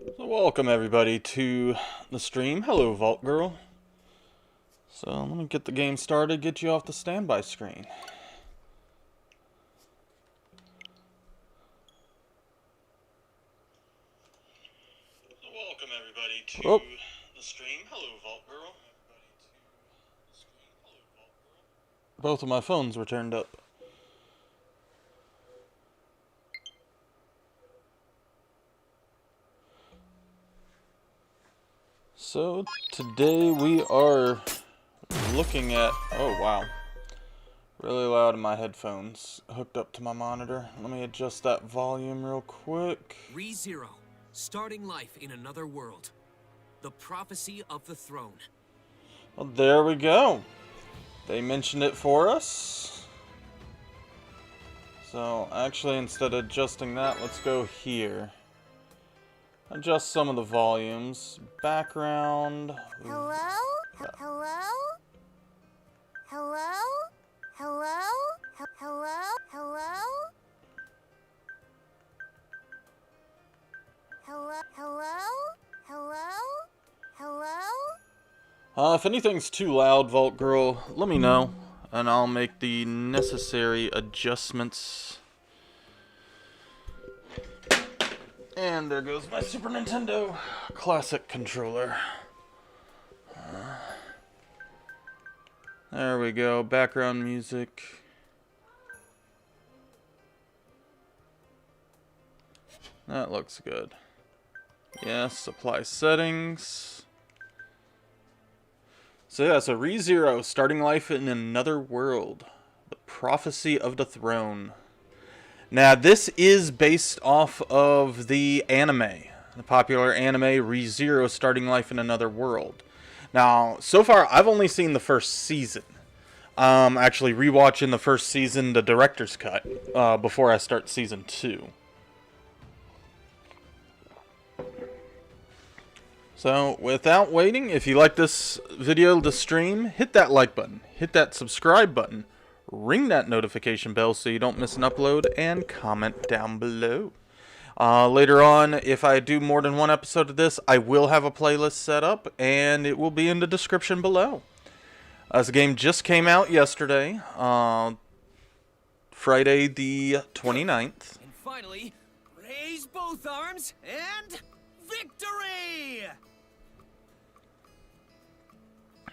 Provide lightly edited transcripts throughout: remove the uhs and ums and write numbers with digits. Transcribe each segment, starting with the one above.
So welcome everybody to the stream. Hello Vault Girl. So let me get the game started, get you off the standby screen. So welcome everybody to the stream. Hello Vault Girl. Both of my phones were turned up. So today we are looking at, oh wow, really loud in my headphones hooked up to my monitor. Let me adjust that volume real quick. ReZero, starting life in another world. The prophecy of the throne. Well, there we go. They mentioned it for us. So actually, instead of adjusting that, let's go here. Adjust some of the volumes. Background. Hello? Hello? Hello? Hello? Hello? Hello? Hello? Hello? Hello? Hello? If anything's too loud, Vault Girl, let me know, and I'll make the necessary adjustments. And there goes my Super Nintendo Classic controller. There we go, background music. That looks good. Yes, apply settings. So yeah, so ReZero, starting life in another world. The prophecy of the throne. Now, this is based off of the anime. The popular anime ReZero, starting life in another world. Now, so far, I've only seen the first season. Actually, rewatching the first season, the director's cut, before I start season 2. So, without waiting, if you like this video to stream, hit that like button, hit that subscribe button, ring that notification bell so you don't miss an upload, and comment down below. Later on, if I do more than one episode of this, I will have a playlist set up, and it will be in the description below. This game just came out yesterday, Friday the 29th. And finally, raise both arms and victory!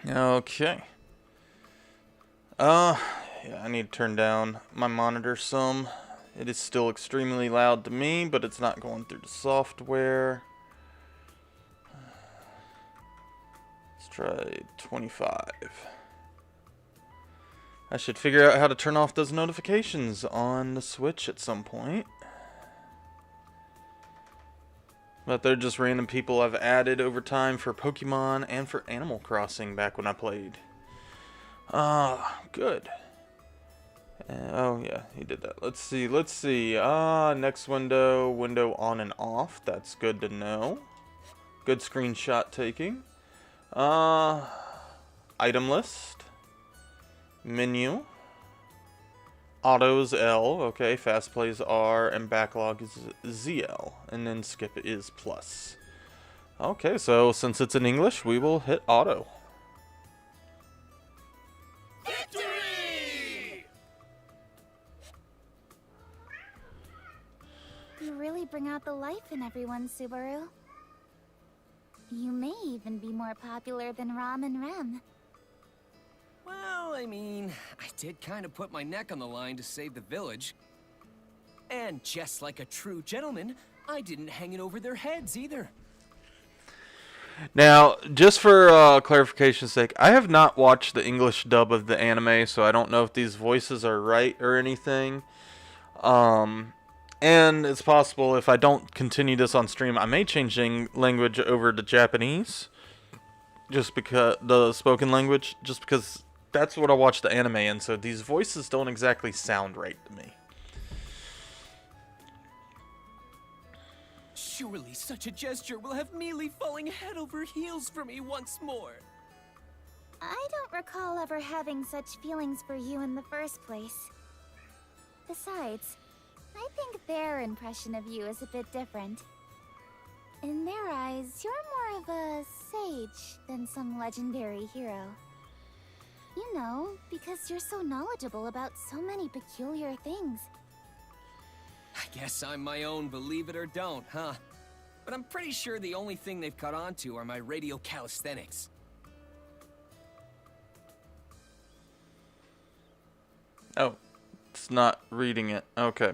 Okay. Yeah, I need to turn down my monitor some. It is still extremely loud to me, but it's not going through the software. Let's try 25. I should figure out how to turn off those notifications on the Switch at some point. But they're just random people I've added over time for Pokemon and for Animal Crossing back when I played. Good. Oh yeah, he did that. Let's see. Next window on and off. That's good to know. Good screenshot taking. Item list. Menu. Auto is L, okay, fast play is R, and backlog is ZL, and then skip is plus. Okay, so since it's in English, we will hit auto. Victory! You really bring out the life in everyone, Subaru. You may even be more popular than Ram and Rem. Well, I mean, I did kind of put my neck on the line to save the village. And just like a true gentleman, I didn't hang it over their heads either. Now, just for clarification's sake, I have not watched the English dub of the anime, so I don't know if these voices are right or anything. And it's possible if I don't continue this on stream, I may change language over to Japanese. Just because, the spoken language, just because that's what I watch the anime in, so these voices don't exactly sound right to me. Surely such a gesture will have Mealy falling head over heels for me once more. I don't recall ever having such feelings for you in the first place. Besides, I think their impression of you is a bit different. In their eyes, you're more of a sage than some legendary hero. You know, because you're so knowledgeable about so many peculiar things. I guess I'm my own believe it or don't, huh? But I'm pretty sure the only thing they've caught on to are my radial calisthenics. Oh, it's not reading it. Okay.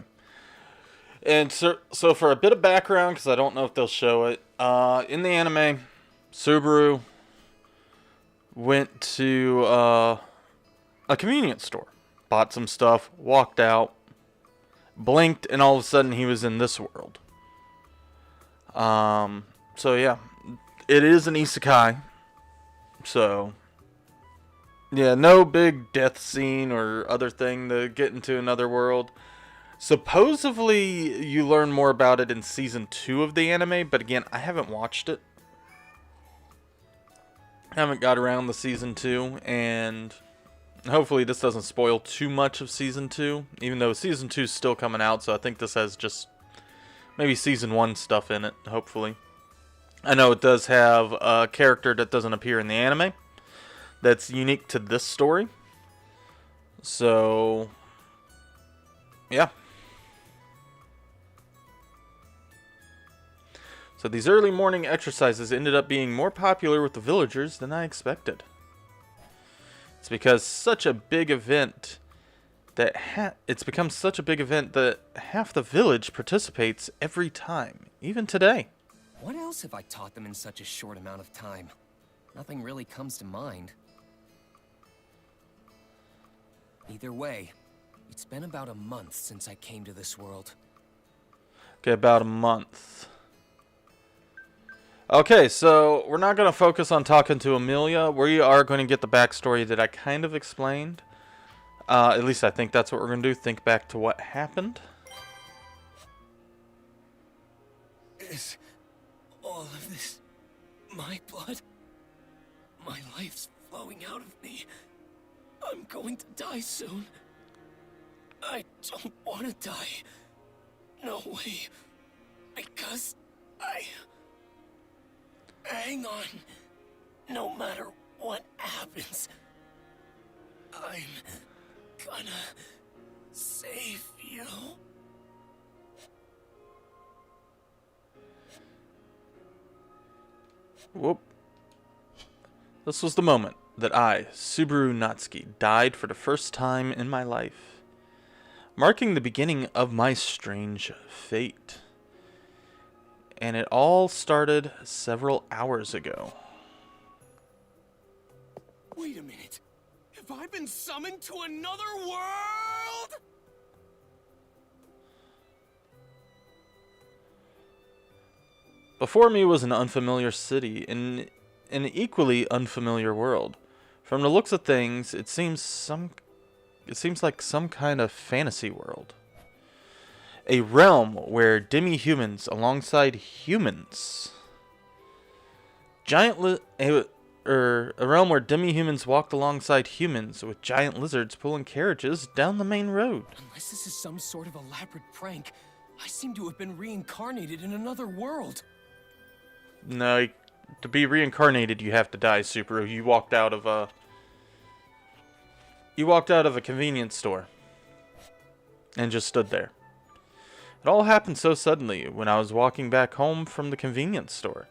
And so for a bit of background, because I don't know if they'll show it, in the anime, Subaru went to a convenience store, bought some stuff, walked out, blinked, and all of a sudden he was in this world. So yeah, it is an isekai. So yeah, no big death scene or other thing to get into another world. Supposedly, you learn more about it in Season 2 of the anime, but again, I haven't watched it. I haven't got around to Season 2, and hopefully this doesn't spoil too much of Season 2, even though Season 2 is still coming out, so I think this has just maybe Season 1 stuff in it, hopefully. I know it does have a character that doesn't appear in the anime that's unique to this story. So, yeah. So these early morning exercises ended up being more popular with the villagers than I expected. It's because such a big event that it's become such a big event that half the village participates every time, even today. What else have I taught them in such a short amount of time? Nothing really comes to mind. Either way, it's been about a month since I came to this world. Okay, about a month. Okay, so we're not going to focus on talking to Amelia. We are going to get the backstory that I kind of explained. At least I think that's what we're going to do. Think back to what happened. Is all of this my blood? My life's flowing out of me. I'm going to die soon. I don't want to die. No way. Because hang on. No matter what happens, I'm gonna save you. Whoop. This was the moment that I, Subaru Natsuki, died for the first time in my life, marking the beginning of my strange fate. And it all started several hours ago. Wait a minute. Have I been summoned to another world? Before me was an unfamiliar city in an equally unfamiliar world. From the looks of things, it seems like some kind of fantasy world. A realm where demi-humans alongside humans. A realm where demi-humans walked alongside humans with giant lizards pulling carriages down the main road. Unless this is some sort of elaborate prank, I seem to have been reincarnated in another world. No, to be reincarnated, you have to die, Subaru. You walked out of a convenience store and just stood there. It all happened so suddenly when I was walking back home from the convenience store.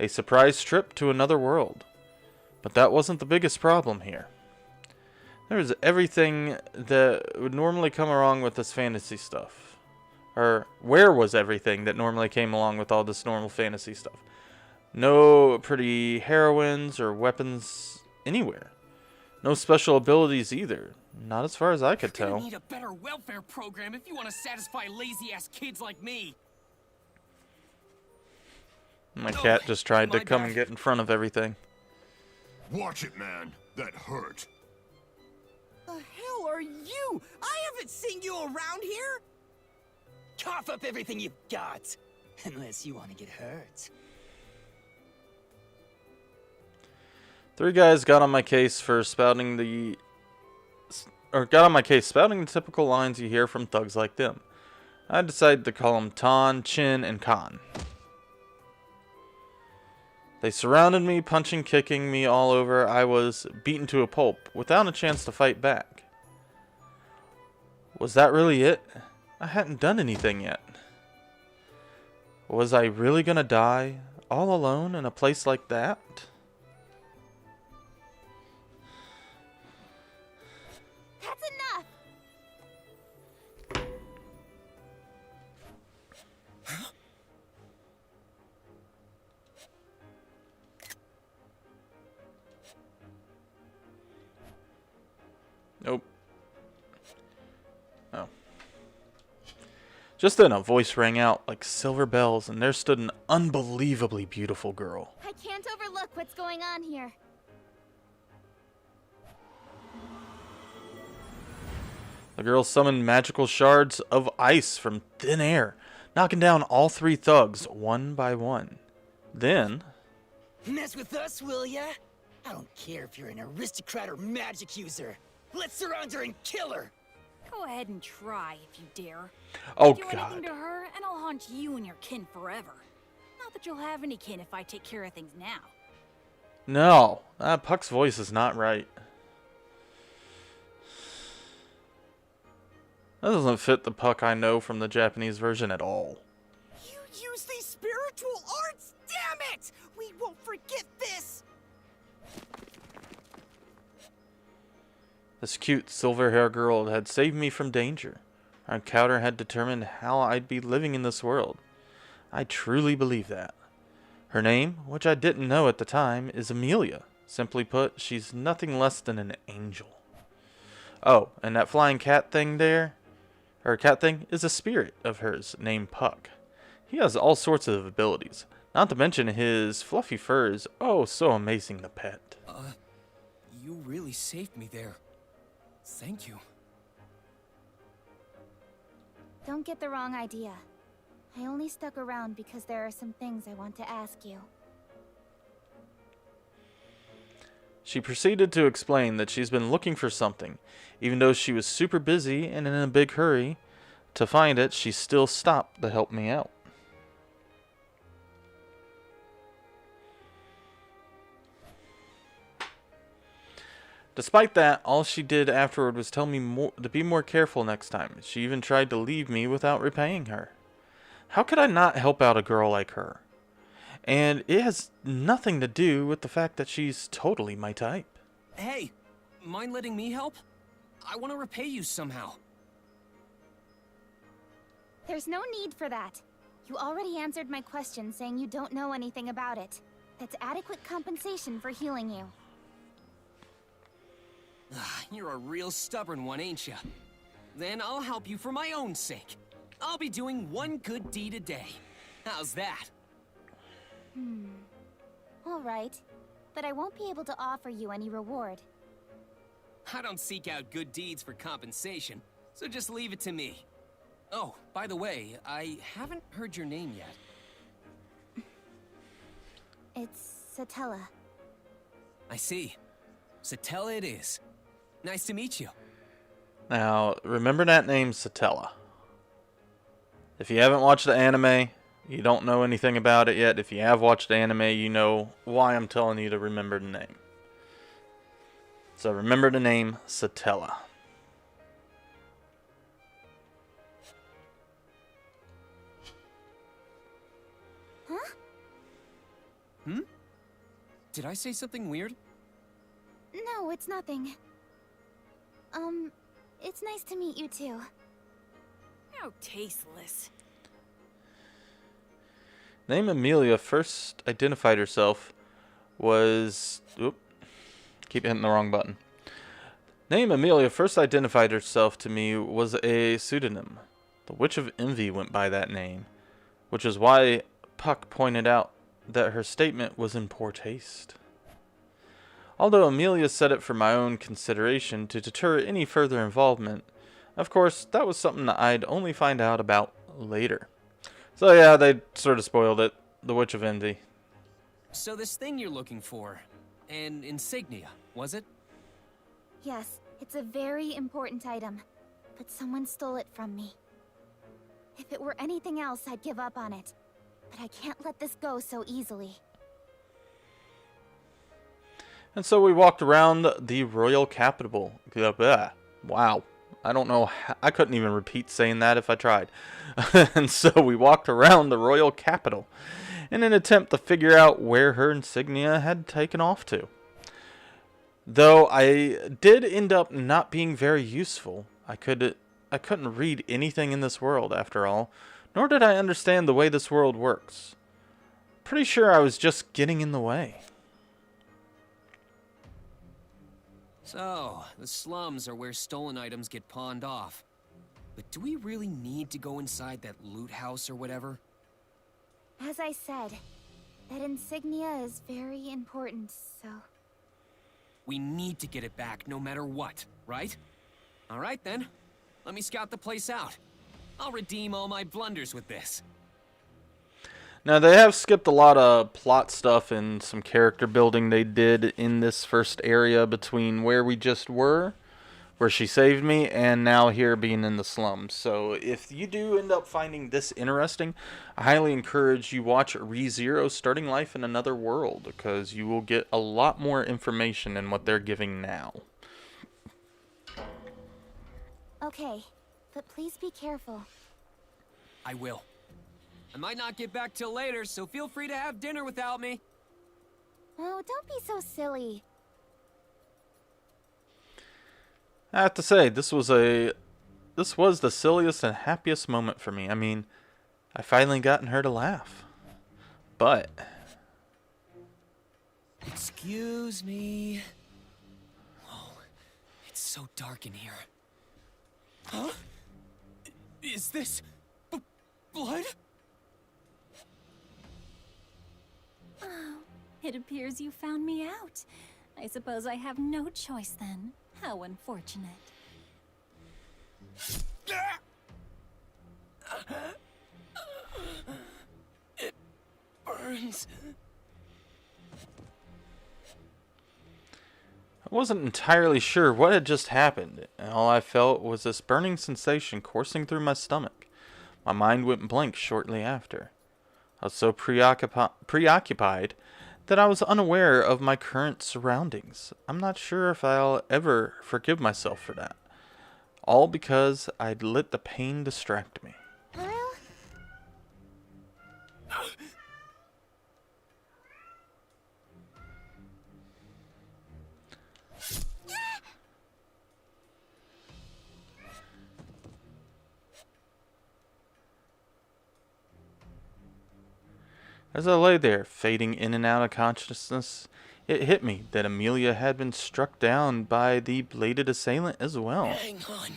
A surprise trip to another world. But that wasn't the biggest problem here. There was everything that would normally come along with this fantasy stuff. Or, where was everything that normally came along with all this normal fantasy stuff? No pretty heroines or weapons anywhere. No special abilities either. Not as far as I could tell. You need a better welfare program if you want to satisfy lazy-ass kids like me. My cat just tried to come and get in front of everything. Watch it, man. That hurt. The hell are you? I haven't seen you around here. Cough up everything you've got. Unless you want to get hurt. Three guys got on my case for spouting the typical lines you hear from thugs like them. I decided to call them Tan, Chin, and Khan. They surrounded me, punching, kicking me all over. I was beaten to a pulp, without a chance to fight back. Was that really it? I hadn't done anything yet. Was I really gonna die, all alone in a place like that? That's enough! Nope. Oh. Just then a voice rang out like silver bells, and there stood an unbelievably beautiful girl. I can't overlook what's going on here. The girl summoned magical shards of ice from thin air, knocking down all 3 thugs one by one. Then, Mess with us, will ya? I don't care if you're an aristocrat or magic user. Let's surround her and kill her! Go ahead and try if you dare. oh Do anything god, to her, and I'll haunt you and your kin forever. Not that you'll have any kin if I take care of things now. no, that Puck's voice is not right. That doesn't fit the Puck I know from the Japanese version at all. You use these spiritual arts? Damn it! We won't forget this! This cute silver-haired girl had saved me from danger. Our encounter had determined how I'd be living in this world. I truly believe that. Her name, which I didn't know at the time, is Amelia. Simply put, she's nothing less than an angel. Oh, and that flying cat thing there, or cat thing, is a spirit of hers named Puck. He has all sorts of abilities, not to mention his fluffy fur is oh so amazing to pet. You really saved me there. Thank you. Don't get the wrong idea. I only stuck around because there are some things I want to ask you. She proceeded to explain that she's been looking for something. Even though she was super busy and in a big hurry to find it, she still stopped to help me out. Despite that, all she did afterward was tell me to be more careful next time. She even tried to leave me without repaying her. How could I not help out a girl like her? And it has nothing to do with the fact that she's totally my type. Hey, mind letting me help? I want to repay you somehow. There's no need for that. You already answered my question saying you don't know anything about it. That's adequate compensation for healing you. You're a real stubborn one, ain't ya? Then I'll help you for my own sake. I'll be doing one good deed a day. How's that? All right. But I won't be able to offer you any reward. I don't seek out good deeds for compensation, so just leave it to me. Oh, by the way, I haven't heard your name yet. It's Satella. I see. Satella it is. Nice to meet you. Now, remember that name, Satella. If you haven't watched the anime, you don't know anything about it yet. If you have watched the anime, you know why I'm telling you to remember the name. So remember the name, Satella. Huh? Did I say something weird? No, it's nothing. It's nice to meet you too. How tasteless. Name Amelia first identified herself was... Oop. Keep hitting the wrong button. Name Amelia first identified herself to me was a pseudonym. The Witch of Envy went by that name, which is why Puck pointed out that her statement was in poor taste. Although Amelia said it for my own consideration to deter any further involvement, of course, that was something that I'd only find out about later. So yeah, they sort of spoiled it. The Witch of Envy. So this thing you're looking for, an insignia, was it? Yes, it's a very important item, but someone stole it from me. If it were anything else, I'd give up on it. But I can't let this go so easily. And so we walked around the royal capital. Wow. I don't know. I couldn't even repeat saying that if I tried. And so we walked around the royal capital in an attempt to figure out where her insignia had taken off to. Though I did end up not being very useful. I couldn't read anything in this world after all, nor did I understand the way this world works. Pretty sure I was just getting in the way. So, the slums are where stolen items get pawned off. But do we really need to go inside that loot house or whatever? As I said, that insignia is very important, so... We need to get it back no matter what, right? Alright then, let me scout the place out. I'll redeem all my blunders with this. Now, they have skipped a lot of plot stuff and some character building they did in this first area between where we just were, where she saved me, and now here being in the slums. So if you do end up finding this interesting, I highly encourage you watch ReZero Starting Life in Another World, because you will get a lot more information than what they're giving now. Okay, but please be careful. I will. I might not get back till later, so feel free to have dinner without me. Oh, don't be so silly. I have to say, this was the silliest and happiest moment for me. I mean, I finally gotten her to laugh. But Excuse me. Oh, it's so dark in here. Huh? Is this blood? It appears you found me out. I suppose I have no choice then. How unfortunate. It burns. I wasn't entirely sure what had just happened, and all I felt was this burning sensation coursing through my stomach. My mind went blank shortly after. I was so preoccupied that I was unaware of my current surroundings. I'm not sure if I'll ever forgive myself for that. All because I'd let the pain distract me. Pearl? As I lay there, fading in and out of consciousness, it hit me that Amelia had been struck down by the bladed assailant as well. Hang on.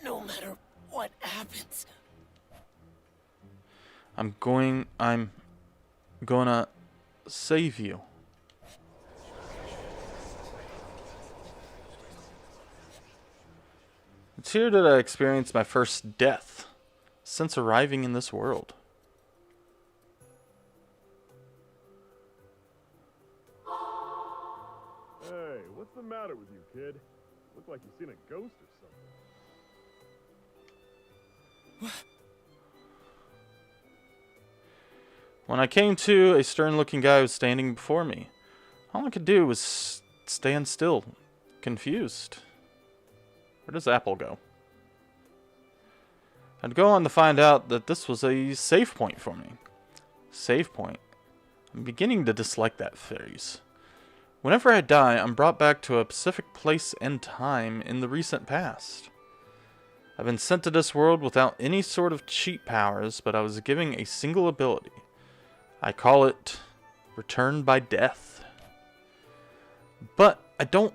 No matter what happens. I'm gonna save you. It's here that I experienced my first death since arriving in this world. Hey, what's the matter with you, kid? Look like you've seen a ghost or something. When I came to, a stern-looking guy was standing before me. All I could do was stand still, confused. Where does Apple go? I'd go on to find out that this was a save point for me. Save point. I'm beginning to dislike that phrase. Whenever I die, I'm brought back to a specific place and time in the recent past. I've been sent to this world without any sort of cheat powers, but I was given a single ability. I call it Return by Death. But I don't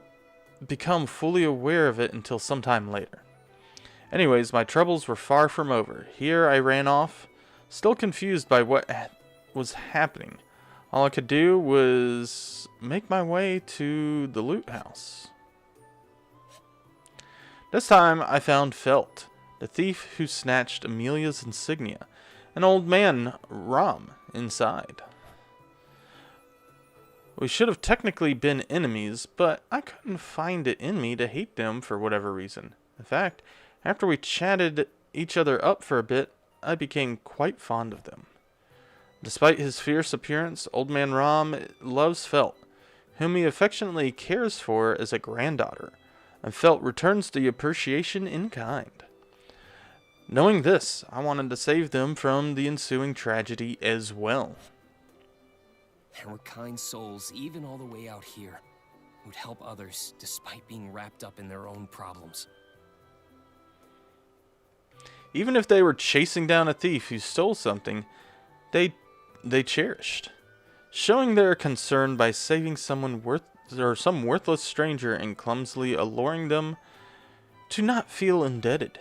become fully aware of it until sometime later. Anyways, my troubles were far from over. Here I ran off, still confused by what was happening. All I could do was make my way to the loot house. This time I found Felt, the thief who snatched Amelia's insignia, an old man, Ram, inside. We should have technically been enemies, but I couldn't find it in me to hate them for whatever reason. In fact, after we chatted each other up for a bit, I became quite fond of them. Despite his fierce appearance, Old Man Ram loves Felt, whom he affectionately cares for as a granddaughter, and felt returns the appreciation in kind. Knowing this, I wanted to save them from the ensuing tragedy as well. There were kind souls, even all the way out here, who'd help others despite being wrapped up in their own problems. Even if they were chasing down a thief who stole something, they cherished. Showing their concern by saving some worthless stranger and clumsily alluring them to not feel indebted.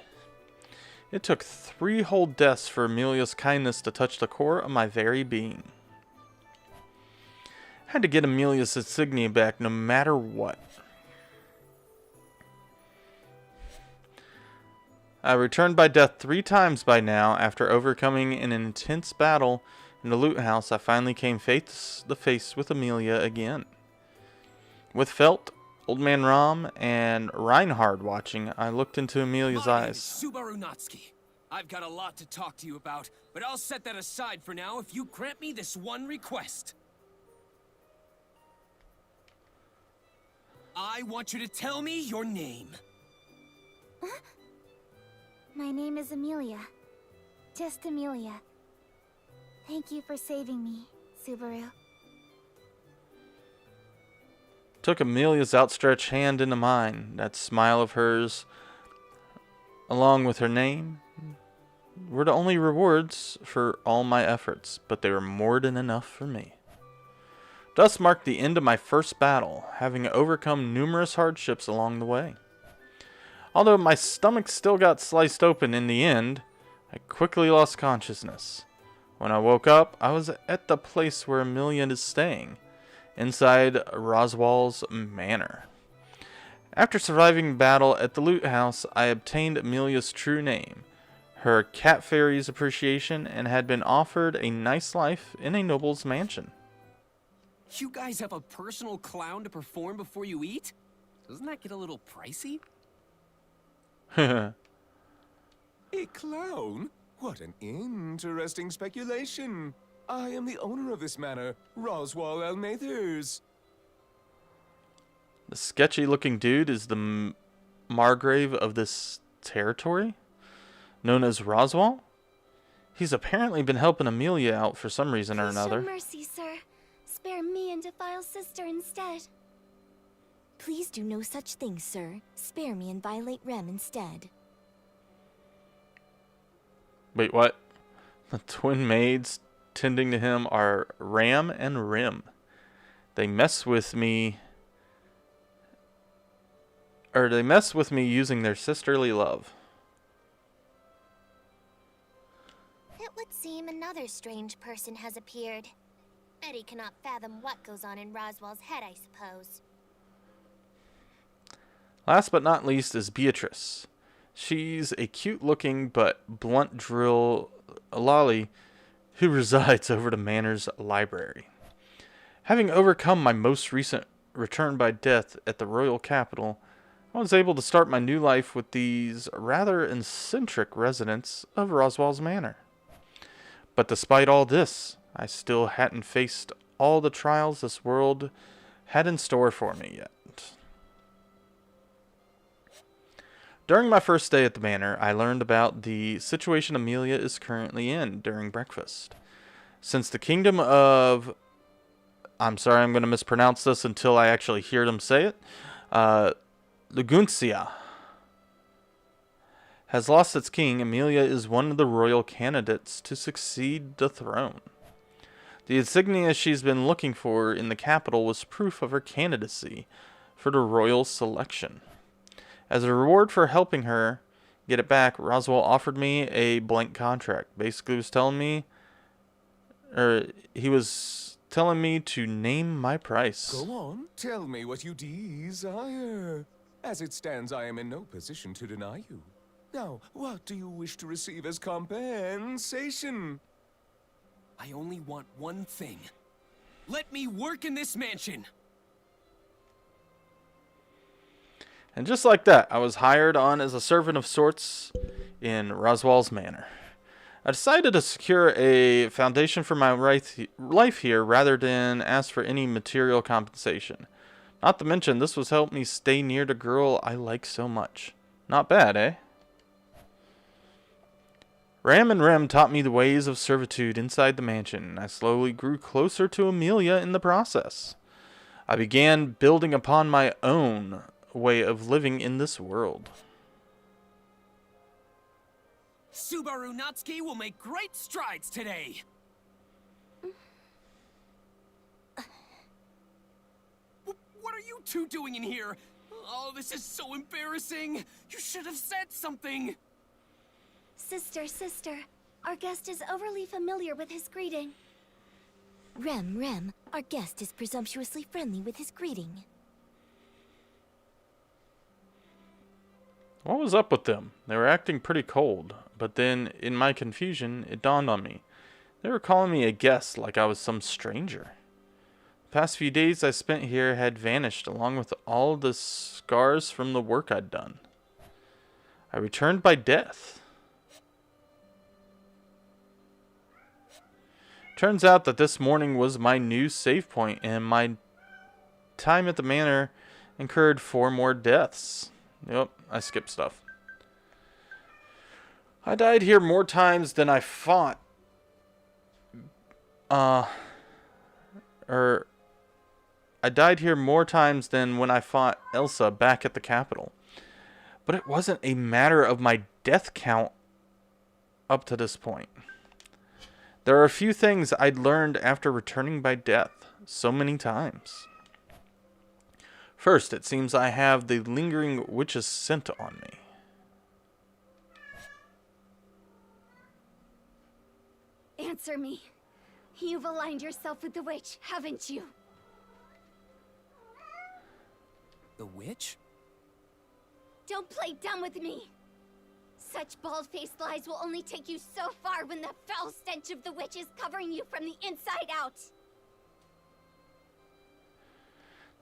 It took 3 whole deaths for Amelia's kindness to touch the core of my very being. I had to get Amelia's insignia back no matter what. I returned by death 3 times by now. After overcoming an intense battle in the loot house, I finally came face to face with Amelia again. With Felt, Old Man Rom, and Reinhard watching, I looked into Amelia's My name eyes. is Subaru Natsuki. I've got a lot to talk to you about, but I'll set that aside for now if you grant me this one request. I want you to tell me your name. My name is Amelia. Just Amelia. Thank you for saving me, Subaru. Took Amelia's outstretched hand into mine. That smile of hers, along with her name, were the only rewards for all my efforts, but they were more than enough for me. Thus marked the end of my first battle, having overcome numerous hardships along the way. Although my stomach still got sliced open in the end, I quickly lost consciousness. When I woke up, I was at the place where Amelia is staying, inside Roswell's manor. After surviving battle at the loot house, I obtained Amelia's true name, her cat fairy's appreciation, and had been offered a nice life in a noble's mansion. You guys have a personal clown to perform before you eat? Doesn't that get a little pricey? A clown? What an interesting speculation. I am the owner of this manor, Roswell Elmathers. The sketchy-looking dude is the Margrave of this territory, known as Roswell. He's apparently been helping Amelia out for some reason or another. Show mercy, sir. Spare me and Defile's sister instead. Please do no such thing, sir. Spare me and violate Rem instead. Wait, what? The twin maids tending to him are Ram and Rim. They mess with me using their sisterly love. It would seem another strange person has appeared. Betty cannot fathom what goes on in Roswell's head, I suppose. Last but not least is Beatrice. She's a cute-looking but blunt drill lolly who resides over the manor's library. Having overcome my most recent return by death at the royal capital, I was able to start my new life with these rather eccentric residents of Roswell's manor. But despite all this, I still hadn't faced all the trials this world had in store for me yet. During my first day at the manor, I learned about the situation Amelia is currently in during breakfast. Since the kingdom of... I'm sorry, I'm going to mispronounce this until I actually hear them say it. Luguncia has lost its king. Amelia is one of the royal candidates to succeed the throne. The insignia she's been looking for in the capital was proof of her candidacy for the royal selection. As a reward for helping her get it back, Roswell offered me a blank contract. Basically, he was telling me to name my price. Go on, tell me what you desire. As it stands, I am in no position to deny you. Now, what do you wish to receive as compensation? I only want one thing. Let me work in this mansion. And just like that, I was hired on as a servant of sorts in Roswell's manor. I decided to secure a foundation for my life here rather than ask for any material compensation. Not to mention, this was help me stay near the girl I like so much. Not bad, eh? Ram and Rem taught me the ways of servitude inside the mansion, and I slowly grew closer to Amelia in the process. I began building upon my own way of living in this world. Subaru Natsuki will make great strides today! What are you two doing in here? Oh, this is so embarrassing! You should have said something! Sister, our guest is overly familiar with his greeting. Rem, our guest is presumptuously friendly with his greeting. What was up with them? They were acting pretty cold, but then, in my confusion, it dawned on me. They were calling me a guest like I was some stranger. The past few days I spent here had vanished along with all the scars from the work I'd done. I returned by death. Turns out that this morning was my new save point, and my time at the manor incurred 4 more deaths. Yep, I skipped stuff. I died here more times than I fought. I died here more times than when I fought Elsa back at the capital. But it wasn't a matter of my death count up to this point. There are a few things I'd learned after returning by death so many times. First, it seems I have the lingering witch's scent on me. Answer me. You've aligned yourself with the witch, haven't you? The witch? Don't play dumb with me. Such bald-faced lies will only take you so far when the foul stench of the witch is covering you from the inside out.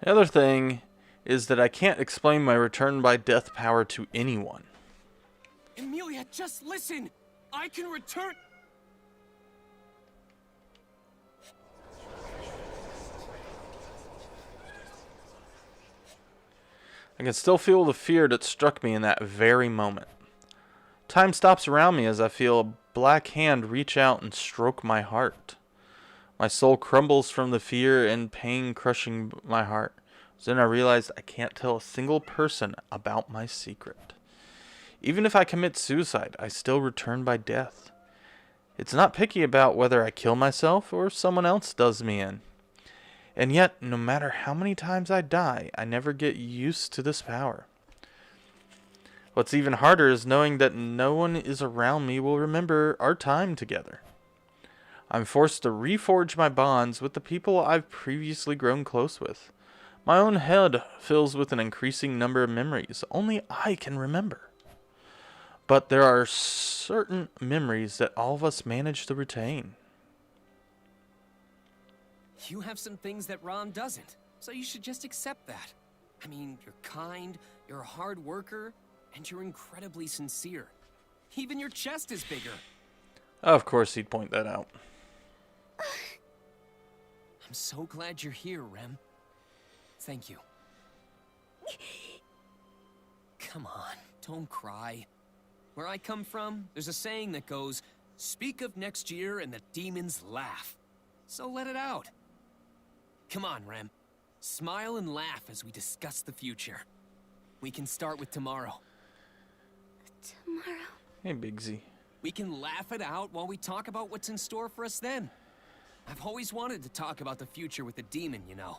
The other thing is that I can't explain my return by death power to anyone. Emilia, just listen! I can return— I can still feel the fear that struck me in that very moment. Time stops around me as I feel a black hand reach out and stroke my heart. My soul crumbles from the fear and pain crushing my heart. Then I realized I can't tell a single person about my secret. Even if I commit suicide, I still return by death. It's not picky about whether I kill myself or someone else does me in. And yet, no matter how many times I die, I never get used to this power. What's even harder is knowing that no one is around me will remember our time together. I'm forced to reforge my bonds with the people I've previously grown close with. My own head fills with an increasing number of memories only I can remember. But there are certain memories that all of us manage to retain. You have some things that Ron doesn't, so you should just accept that. I mean, you're kind, you're a hard worker, and you're incredibly sincere. Even your chest is bigger. Of course he'd point that out. I'm so glad you're here, Rem. Thank you. Come on, don't cry. Where I come from, there's a saying that goes, "Speak of next year and the demons laugh." So let it out. Come on, Rem. Smile and laugh as we discuss the future. We can start with tomorrow. Tomorrow? Hey, Big Z. We can laugh it out while we talk about what's in store for us then. I've always wanted to talk about the future with the demon, you know.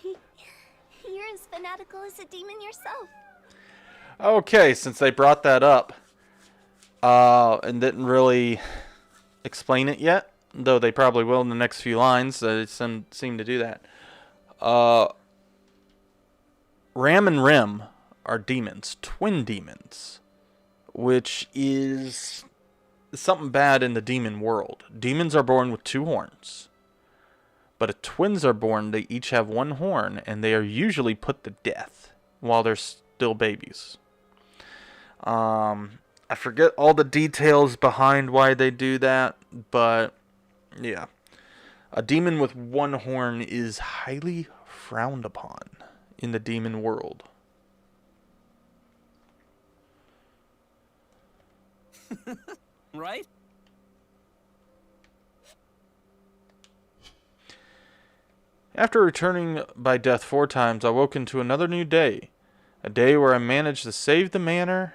You're as fanatical as a demon yourself. Okay, since they brought that up, and didn't really explain it yet, though they probably will in the next few lines, they seem to do that. Ram and Rem are demons, twin demons, which is something bad in the demon world. Demons are born with 2 horns. But if twins are born, they each have 1 horn, and they are usually put to death while they're still babies. I forget all the details behind why they do that, but yeah. A demon with one horn is highly frowned upon in the demon world. Right? After returning by death 4 times, I woke into another new day. A day where I managed to save the manor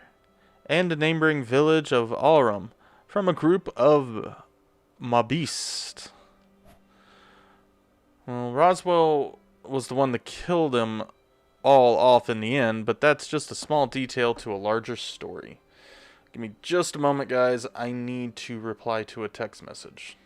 and the neighboring village of Alarum from a group of mobbists. Well, Roswell was the one that killed them all off in the end, but that's just a small detail to a larger story. Give me just a moment, guys. I need to reply to a text message.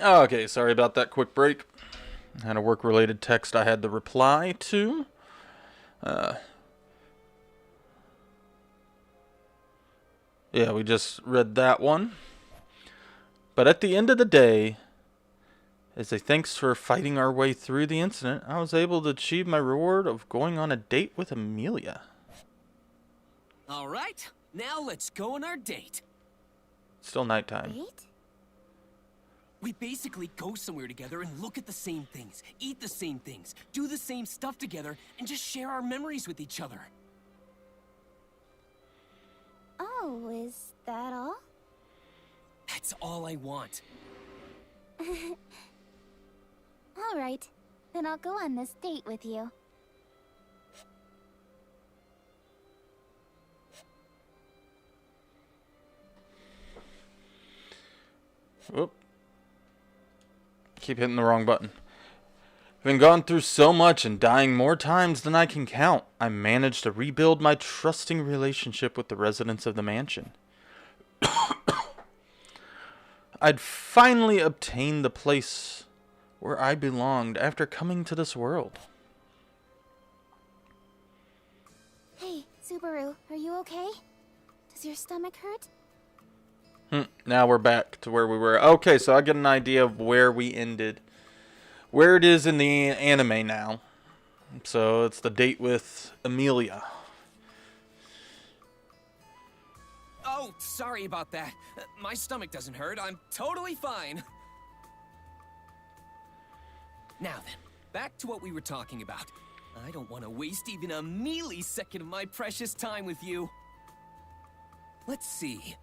Okay, sorry about that quick break. I had a work-related text I had to reply to. Yeah, we just read that one. But at the end of the day, as a thanks for fighting our way through the incident, I was able to achieve my reward of going on a date with Amelia. All right, now let's go on our date. Still nighttime. Wait? We basically go somewhere together and look at the same things, eat the same things, do the same stuff together, and just share our memories with each other. Oh, is that all? That's all I want. Alright, then I'll go on this date with you. Whoop. Keep hitting the wrong button. Having gone through so much and dying more times than I can count, I managed to rebuild my trusting relationship with the residents of the mansion. I'd finally obtained the place where I belonged after coming to this world. Hey, Subaru, are you okay? Does your stomach hurt? Now we're back to where we were. Okay, so I get an idea of where we ended. Where it is in the anime now. So it's the date with Amelia. Oh, sorry about that. My stomach doesn't hurt. I'm totally fine. Now then, back to what we were talking about. I don't want to waste even a millisecond of my precious time with you. Let's see.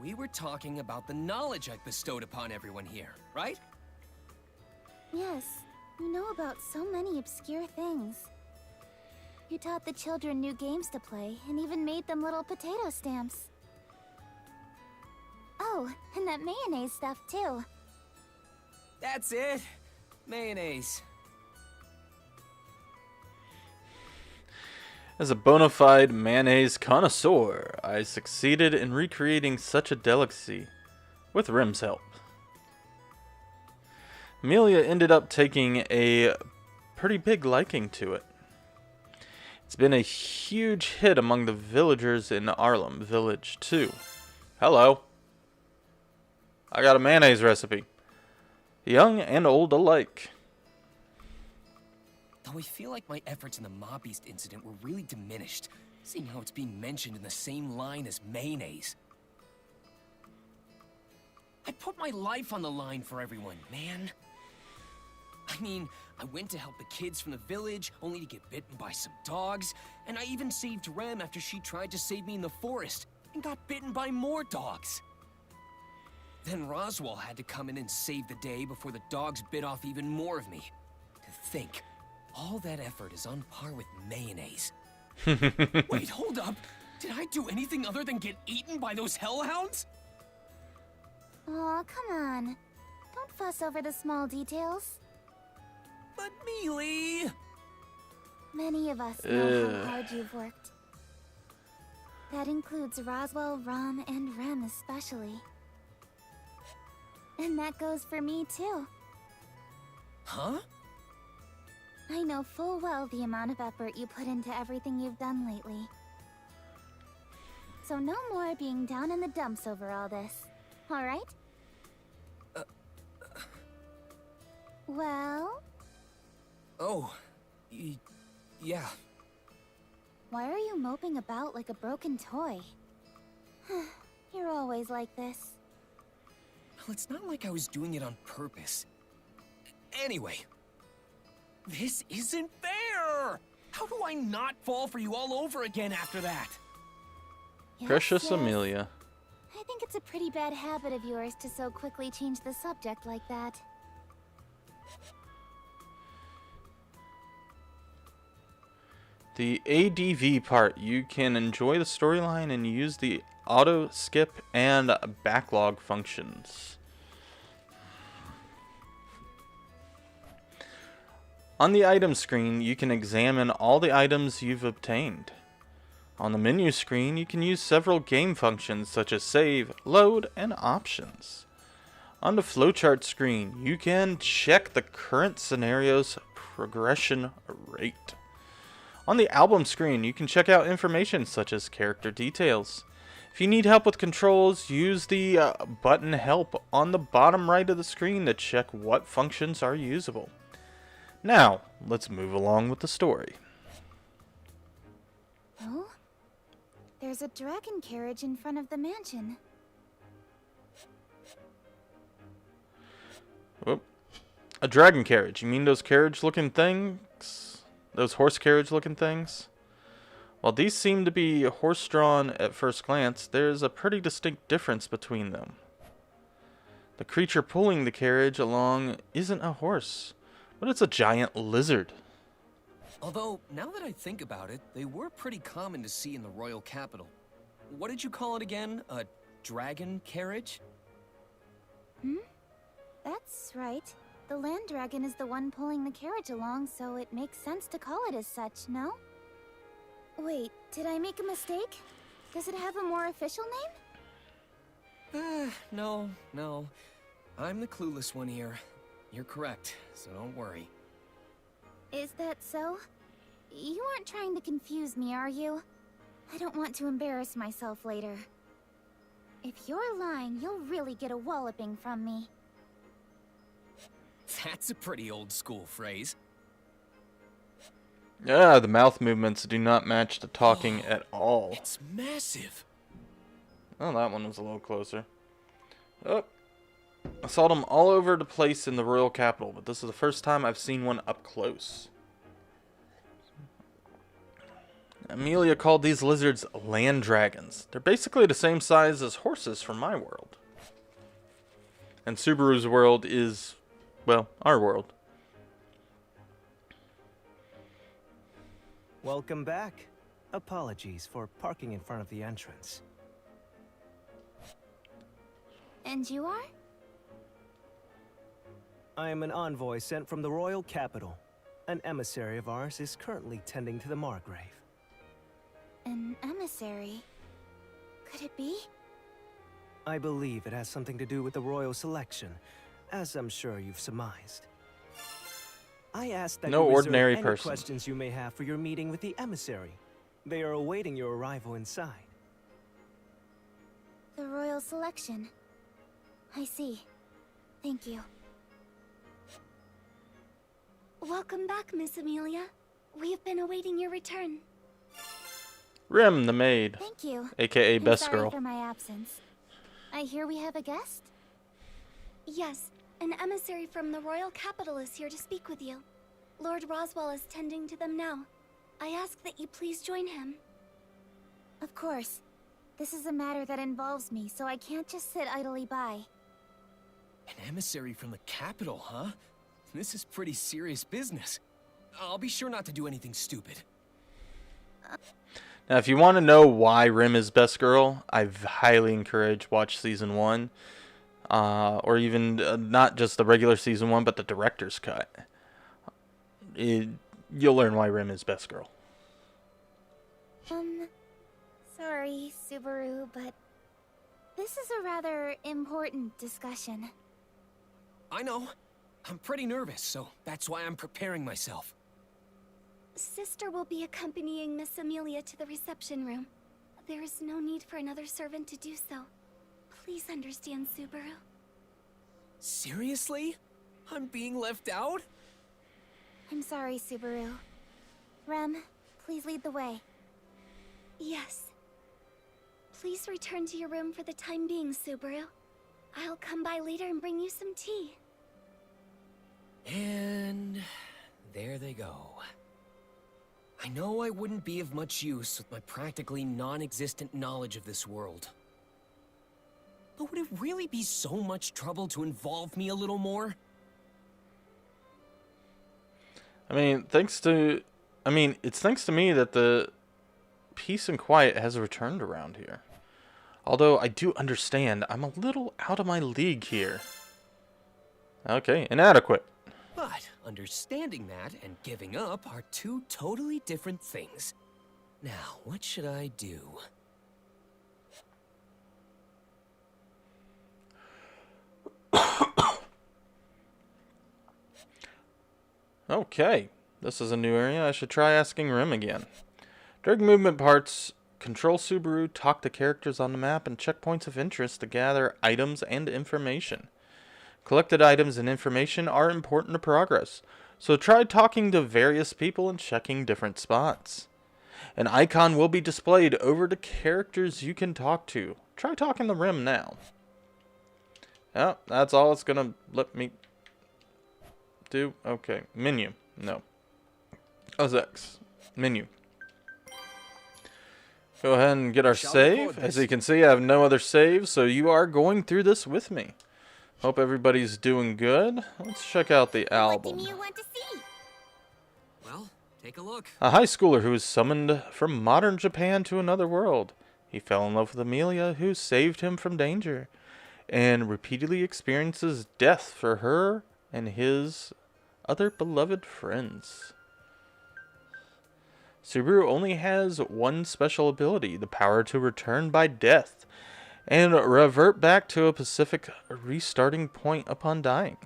We were talking about the knowledge I've bestowed upon everyone here, right? Yes, you know about so many obscure things. You taught the children new games to play, and even made them little potato stamps. Oh, and that mayonnaise stuff too. That's it. Mayonnaise. As a bona fide mayonnaise connoisseur, I succeeded in recreating such a delicacy with Rim's help. Amelia ended up taking a pretty big liking to it. It's been a huge hit among the villagers in Arlem Village too. Hello. I got a mayonnaise recipe. Young and old alike. Though I feel like my efforts in the Mob Beast incident were really diminished, seeing how it's being mentioned in the same line as mayonnaise. I put my life on the line for everyone, man. I mean, I went to help the kids from the village, only to get bitten by some dogs, and I even saved Rem after she tried to save me in the forest, and got bitten by more dogs. Then Roswell had to come in and save the day before the dogs bit off even more of me. To think, all that effort is on par with mayonnaise. Wait, hold up! Did I do anything other than get eaten by those hellhounds? Aw, come on. Don't fuss over the small details. But Mealy! Many of us know how hard you've worked. That includes Roswell, Rom, and Rem especially. And that goes for me too. Huh? I know full well the amount of effort you put into everything you've done lately. So no more being down in the dumps over all this, alright? Well? Oh, yeah. Why are you moping about like a broken toy? You're always like this. Well, it's not like I was doing it on purpose. Anyway, this isn't fair! How do I not fall for you all over again after that? Yes, Precious yes. Amelia. I think it's a pretty bad habit of yours to so quickly change the subject like that. The ADV part, you can enjoy the storyline and use the auto skip and backlog functions. On the item screen, you can examine all the items you've obtained. On the menu screen, you can use several game functions such as save, load, and options. On the flowchart screen, you can check the current scenario's progression rate. On the album screen, you can check out information such as character details. If you need help with controls, use the button Help on the bottom right of the screen to check what functions are usable. Now, let's move along with the story. Oh? There's a dragon carriage in front of the mansion. Oh, a dragon carriage. You mean those carriage-looking things? Those horse carriage-looking things? While these seem to be horse-drawn at first glance, there is a pretty distinct difference between them. The creature pulling the carriage along isn't a horse, but it's a giant lizard. Although, now that I think about it, they were pretty common to see in the royal capital. What did you call it again? A dragon carriage? That's right. The land dragon is the one pulling the carriage along, so it makes sense to call it as such, no? Wait, did I make a mistake? Does it have a more official name? No. I'm the clueless one here. You're correct, so don't worry. Is that so? You aren't trying to confuse me, are you? I don't want to embarrass myself later. If you're lying, you'll really get a walloping from me. That's a pretty old school phrase. Yeah, the mouth movements do not match the talking at all. It's massive. Oh, that one was a little closer. Oh. I saw them all over the place in the royal capital, but this is the first time I've seen one up close. Amelia called these lizards land dragons. They're basically the same size as horses from my world. And Subaru's world is, well, our world. Welcome back. Apologies for parking in front of the entrance. And you are? I am an envoy sent from the royal capital. An emissary of ours is currently tending to the Margrave. An emissary? Could it be? I believe it has something to do with the royal selection, as I'm sure you've surmised. I ask that No you reserve ordinary any person. questions you may have for your meeting with the emissary. They are awaiting your arrival inside. The royal selection. I see. Thank you. Welcome back, Miss Amelia. We have been awaiting your return. Rim, the maid, Thank you. aka I'm Best sorry Girl. for my absence. I hear we have a guest? Yes, an emissary from the royal capital is here to speak with you. Lord Roswell is tending to them now. I ask that you please join him. Of course. This is a matter that involves me, so I can't just sit idly by. An emissary from the capital, huh? This is pretty serious business. I'll be sure not to do anything stupid. Now, if you want to know why Rim is Best Girl, I highly encourage watch Season 1. Or even not just the regular Season 1, but the director's cut. You'll learn why Rim is Best Girl. Sorry, Subaru, but this is a rather important discussion. I know. I'm pretty nervous, so that's why I'm preparing myself. Sister will be accompanying Miss Amelia to the reception room. There is no need for another servant to do so. Please understand, Subaru. Seriously? I'm being left out? I'm sorry, Subaru. Rem, please lead the way. Yes. Please return to your room for the time being, Subaru. I'll come by later and bring you some tea. And there they go. I know I wouldn't be of much use with my practically non-existent knowledge of this world. But would it really be so much trouble to involve me a little more? I mean, it's thanks to me that the peace and quiet has returned around here. Although I do understand I'm a little out of my league here. Okay, inadequate. But understanding that and giving up are two totally different things. Now, what should I do? Okay, this is a new area. I should try asking Rim again. During movement parts, control Subaru, talk to characters on the map, and check points of interest to gather items and information. Collected items and information are important to progress, so try talking to various people and checking different spots. An icon will be displayed over the characters you can talk to. Try talking to Rim now. Oh, that's all it's gonna let me do. Okay, menu. No. Oh, X. Menu. Go ahead and get our save. As you can see, I have no other save, so you are going through this with me. Hope everybody's doing good. Let's check out the album. What do you want to see? Well, take a look. A high schooler who was summoned from modern Japan to another world. He fell in love with Amelia, who saved him from danger, and repeatedly experiences death for her and his other beloved friends. Subaru only has one special ability, the power to return by death, and revert back to a specific restarting point upon dying.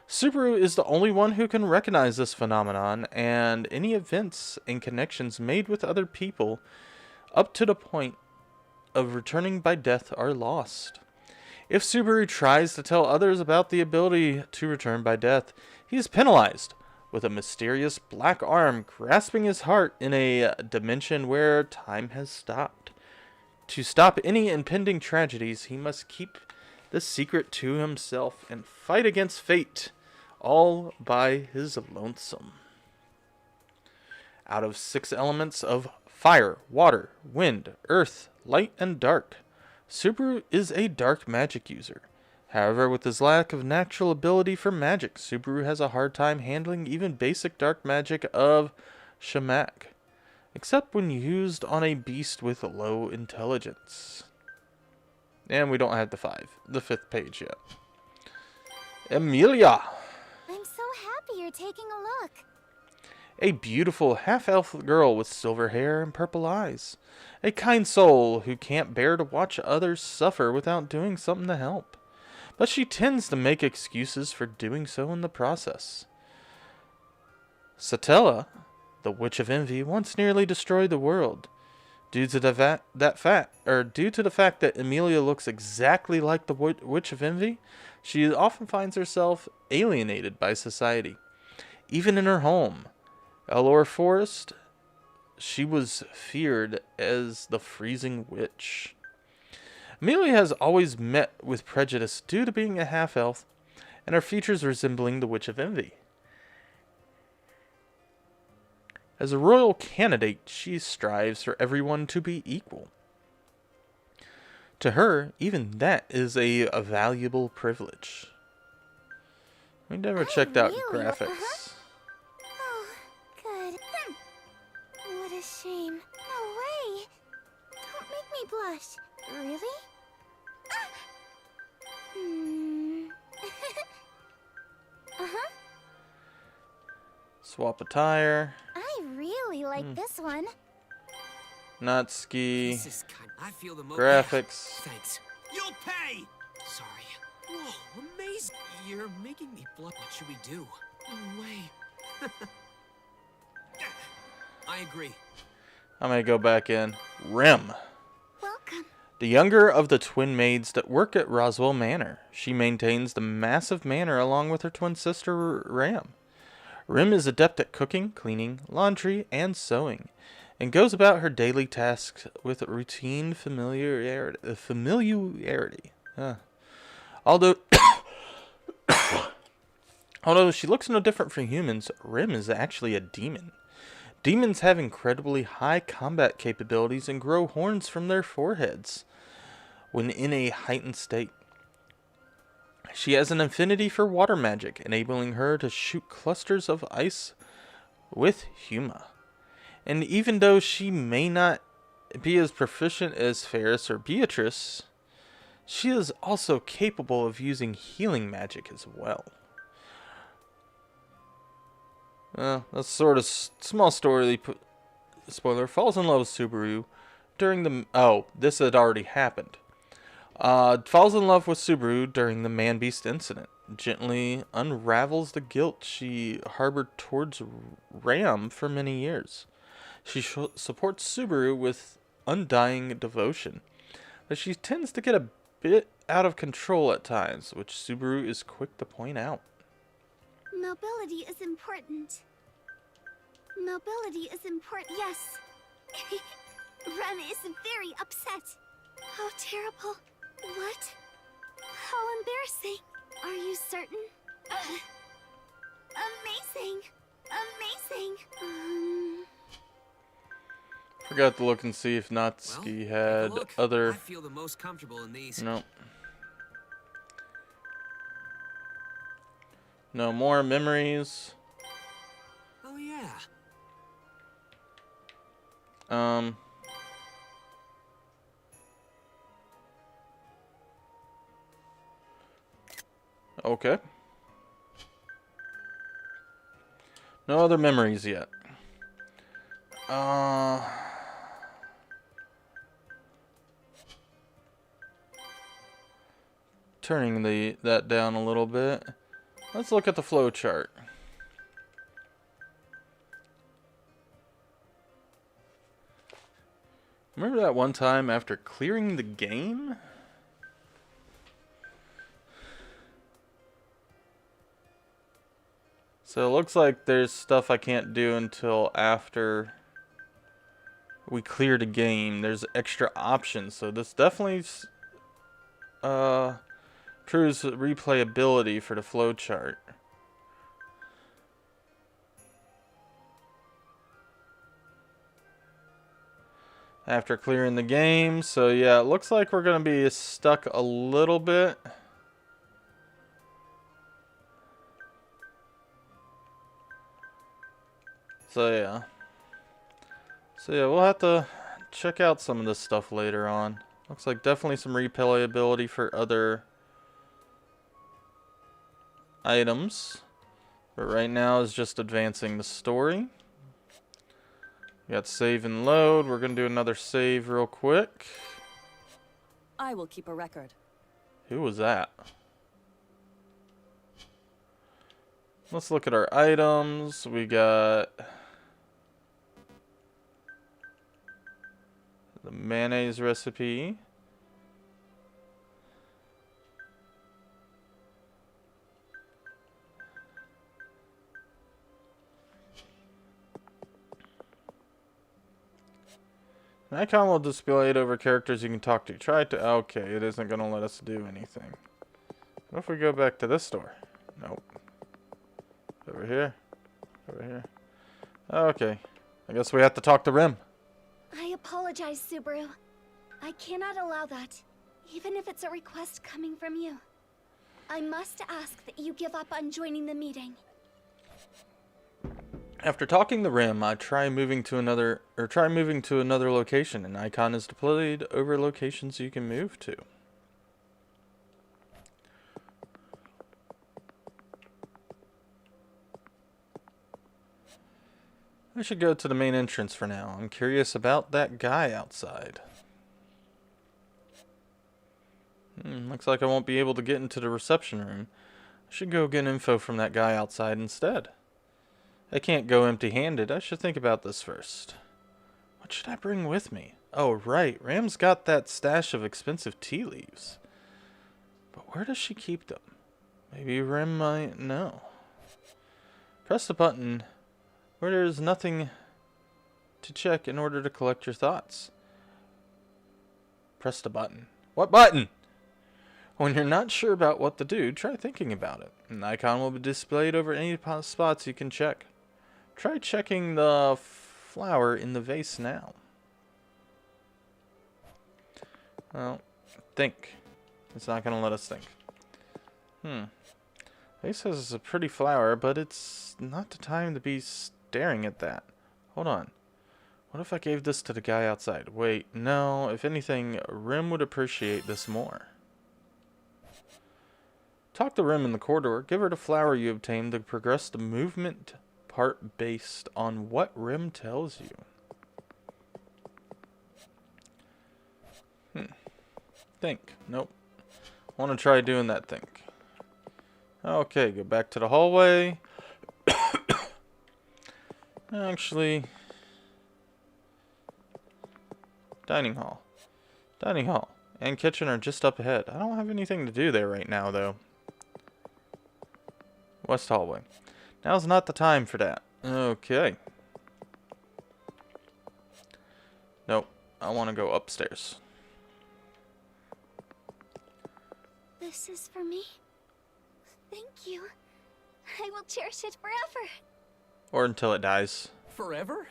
Subaru is the only one who can recognize this phenomenon, and any events and connections made with other people up to the point of returning by death are lost. If Subaru tries to tell others about the ability to return by death, he is penalized with a mysterious black arm grasping his heart in a dimension where time has stopped. To stop any impending tragedies, he must keep the secret to himself and fight against fate, all by his lonesome. Out of 6 elements of fire, water, wind, earth, light, and dark, Subaru is a dark magic user. However, with his lack of natural ability for magic, Subaru has a hard time handling even basic dark magic of Shamak, except when used on a beast with low intelligence. And we don't have the 5th page yet. Emilia! I'm so happy you're taking a look. A beautiful half-elf girl with silver hair and purple eyes. A kind soul who can't bear to watch others suffer without doing something to help. But she tends to make excuses for doing so in the process. Satella, the Witch of Envy, once nearly destroyed the world. Due to the fact that Emilia looks exactly like the Witch of Envy, she often finds herself alienated by society. Even in her home, Elor Forest, she was feared as the freezing witch. Emilia has always met with prejudice due to being a half-elf and her features resembling the Witch of Envy. As a royal candidate, she strives for everyone to be equal. To her, even that is a valuable privilege. We never checked out graphics. Oh, good. What a shame. No way. Don't make me blush. Really? Uh-huh. Swap a tire. I really like this one. Not ski. This is kind. I feel the most. Graphics. Thanks. You'll pay. Sorry. Whoa, amazing. You're making me blush. What should we do? No way. I agree. I'm gonna go back in. Rim. Welcome. The younger of the twin maids that work at Roswell Manor. She maintains the massive manor along with her twin sister Ram. Rim is adept at cooking, cleaning, laundry, and sewing, and goes about her daily tasks with routine familiarity. Although she looks no different from humans, Rim is actually a demon. Demons have incredibly high combat capabilities and grow horns from their foreheads when in a heightened state. She has an affinity for water magic, enabling her to shoot clusters of ice with Huma. And even though she may not be as proficient as Ferris or Beatrice, she is also capable of using healing magic as well. That's sort of small story. Spoiler: falls in love with Subaru during the. Oh, this had already happened. Falls in love with Subaru during the Man-Beast incident. Gently unravels the guilt she harbored towards Ram for many years. She supports Subaru with undying devotion, but she tends to get a bit out of control at times, which Subaru is quick to point out. Mobility is important. Mobility is important. Yes. Rem is very upset. How terrible. What? How embarrassing. Are you certain? Amazing. Amazing. Forgot to look and see if Natsuki had other. I feel the most comfortable in these. No. No more memories. Oh yeah. Okay. No other memories yet. Turning that down a little bit. Let's look at the flow chart. Remember that one time after clearing the game? So it looks like there's stuff I can't do until after we cleared a game. There's extra options, so this definitely Improves replayability for the flowchart. After clearing the game. So yeah, it looks like we're going to be stuck a little bit. So yeah. We'll have to check out some of this stuff later on. Looks like definitely some replayability for other items. But right now is just advancing the story. We got save and load. We're going to do another save real quick. I will keep a record. Who was that? Let's look at our items. We got the mayonnaise recipe. An icon will display it over characters you can talk to. Try to. Okay, it isn't going to let us do anything. What if we go back to this store? Nope. Over here. Over here. Okay. I guess we have to talk to Rim. I apologize, Subaru. I cannot allow that, even if it's a request coming from you. I must ask that you give up on joining the meeting. After talking to Rim, I try moving to another location. An icon is displayed over locations you can move to. I should go to the main entrance for now. I'm curious about that guy outside. Looks like I won't be able to get into the reception room. I should go get info from that guy outside instead. I can't go empty-handed. I should think about this first. What should I bring with me? Oh, right. Ram's got that stash of expensive tea leaves. But where does she keep them? Maybe Rim might know. Press the button where there is nothing to check in order to collect your thoughts. Press the button. What button? When you're not sure about what to do, try thinking about it. An icon will be displayed over any spots you can check. Try checking the flower in the vase now. Well, think. It's not going to let us think. Vase says it's a pretty flower, but it's not the time to be staring at that. Hold on. What if I gave this to the guy outside? Wait, no. If anything, Rim would appreciate this more. Talk to Rim in the corridor. Give her the flower you obtained to progress the movement part based on what Rim tells you. Think. Nope. I want to try doing that think. Okay, go back to the hallway. Actually, dining hall. Dining hall and kitchen are just up ahead. I don't have anything to do there right now, though. West hallway. Now's not the time for that. Okay. Nope. I want to go upstairs. This is for me? Thank you. I will cherish it forever. Or until it dies. Forever?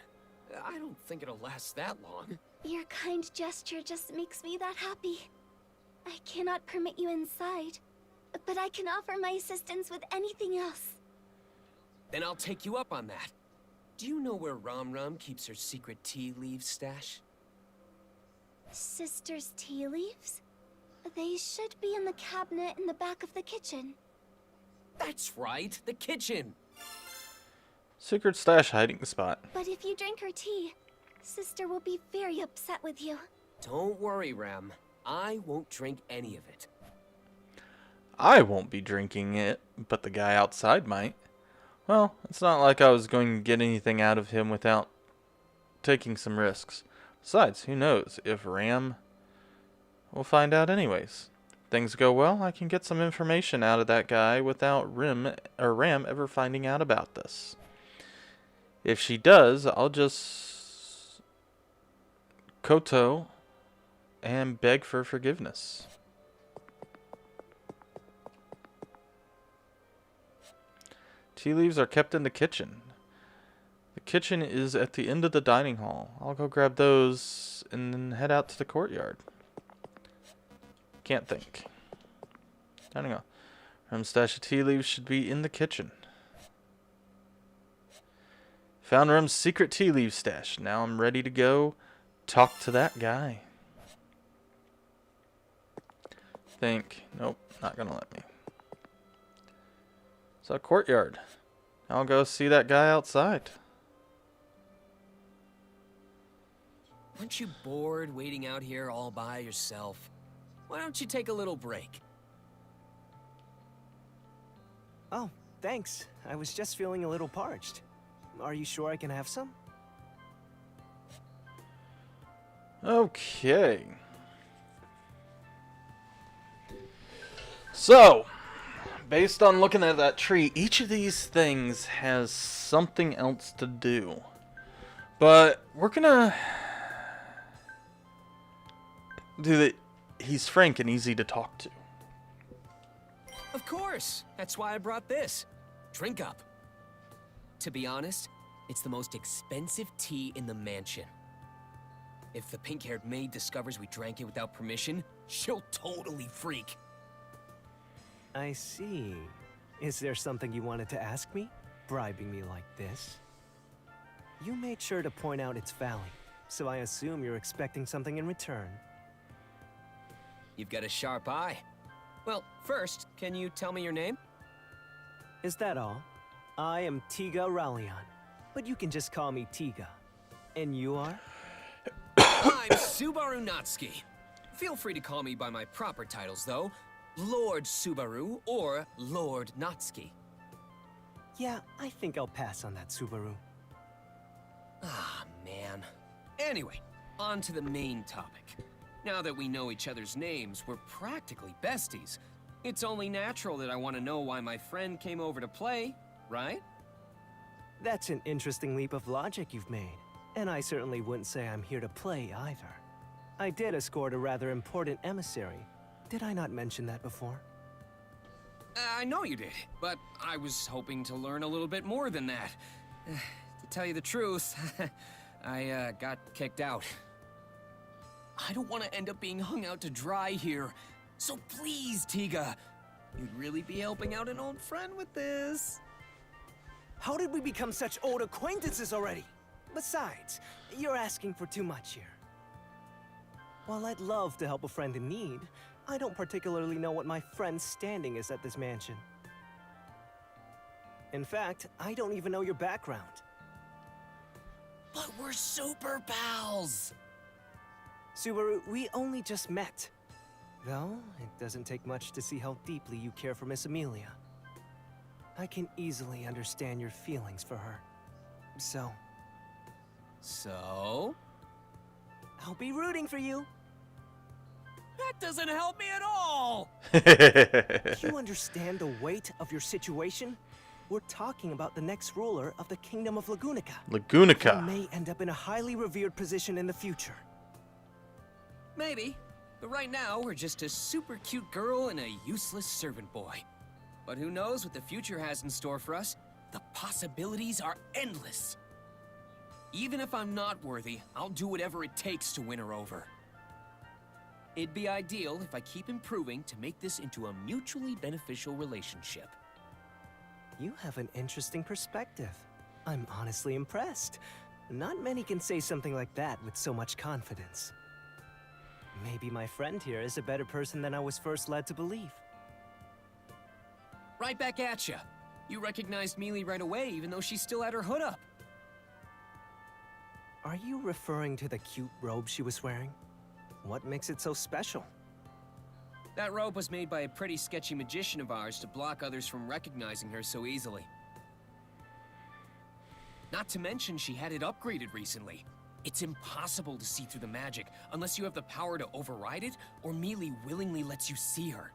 I don't think it'll last that long. Your kind gesture just makes me that happy. I cannot permit you inside, but I can offer my assistance with anything else. Then I'll take you up on that. Do you know where Rom Rom keeps her secret tea leaf stash? Sister's tea leaves? They should be in the cabinet in the back of the kitchen. That's right, the kitchen. Secret stash hiding spot. But if you drink her tea, Sister will be very upset with you. Don't worry, Ram. I won't drink any of it. I won't be drinking it, but the guy outside might. Well, it's not like I was going to get anything out of him without taking some risks. Besides, who knows if Ram... We'll find out anyways. If things go well, I can get some information out of that guy without Ram ever finding out about this. If she does, I'll just Koto and beg for forgiveness. Tea leaves are kept in the kitchen. The kitchen is at the end of the dining hall. I'll go grab those and then head out to the courtyard. Can't think. Dining hall. Rem's stash of tea leaves should be in the kitchen. Found Rem's secret tea leaf stash. Now I'm ready to go talk to that guy. Think. Nope, not gonna let me. So courtyard. I'll go see that guy outside. Aren't you bored waiting out here all by yourself? Why don't you take a little break? Oh, thanks. I was just feeling a little parched. Are you sure I can have some? Okay. So, based on looking at that tree, each of these things has something else to do. But we're gonna do the... He's frank and easy to talk to. Of course! That's why I brought this. Drink up. To be honest, it's the most expensive tea in the mansion. If the pink-haired maid discovers we drank it without permission, she'll totally freak. I see. Is there something you wanted to ask me? Bribing me like this? You made sure to point out its value, so I assume you're expecting something in return. You've got a sharp eye. Well, first, can you tell me your name? Is that all? I am Tiga Rallion, but you can just call me Tiga. And you are? I'm Subaru Natsuki. Feel free to call me by my proper titles, though. Lord Subaru or Lord Natsuki. Yeah, I think I'll pass on that, Subaru. Ah, man. Anyway, on to the main topic. Now that we know each other's names, we're practically besties. It's only natural that I want to know why my friend came over to play, right? That's an interesting leap of logic you've made. And I certainly wouldn't say I'm here to play either. I did escort a rather important emissary. Did I not mention that before? I know you did, but I was hoping to learn a little bit more than that. To tell you the truth, I got kicked out. I don't want to end up being hung out to dry here. So please, Tiga, you'd really be helping out an old friend with this. How did we become such old acquaintances already? Besides, you're asking for too much here. While I'd love to help a friend in need, I don't particularly know what my friend's standing is at this mansion. In fact, I don't even know your background. But we're super pals! Subaru, we only just met. Though, it doesn't take much to see how deeply you care for Miss Amelia. I can easily understand your feelings for her. So? I'll be rooting for you. That doesn't help me at all! Do you understand the weight of your situation? We're talking about the next ruler of the Kingdom of Lagunica. Lagunica. Who may end up in a highly revered position in the future. Maybe. But right now, we're just a super cute girl and a useless servant boy. But who knows what the future has in store for us? The possibilities are endless. Even if I'm not worthy, I'll do whatever it takes to win her over. It'd be ideal if I keep improving to make this into a mutually beneficial relationship. You have an interesting perspective. I'm honestly impressed. Not many can say something like that with so much confidence. Maybe my friend here is a better person than I was first led to believe. Right back at ya. You recognized Mealy right away, even though she still had her hood up. Are you referring to the cute robe she was wearing? What makes it so special? That robe was made by a pretty sketchy magician of ours to block others from recognizing her so easily. Not to mention she had it upgraded recently. It's impossible to see through the magic unless you have the power to override it, or Mealy willingly lets you see her.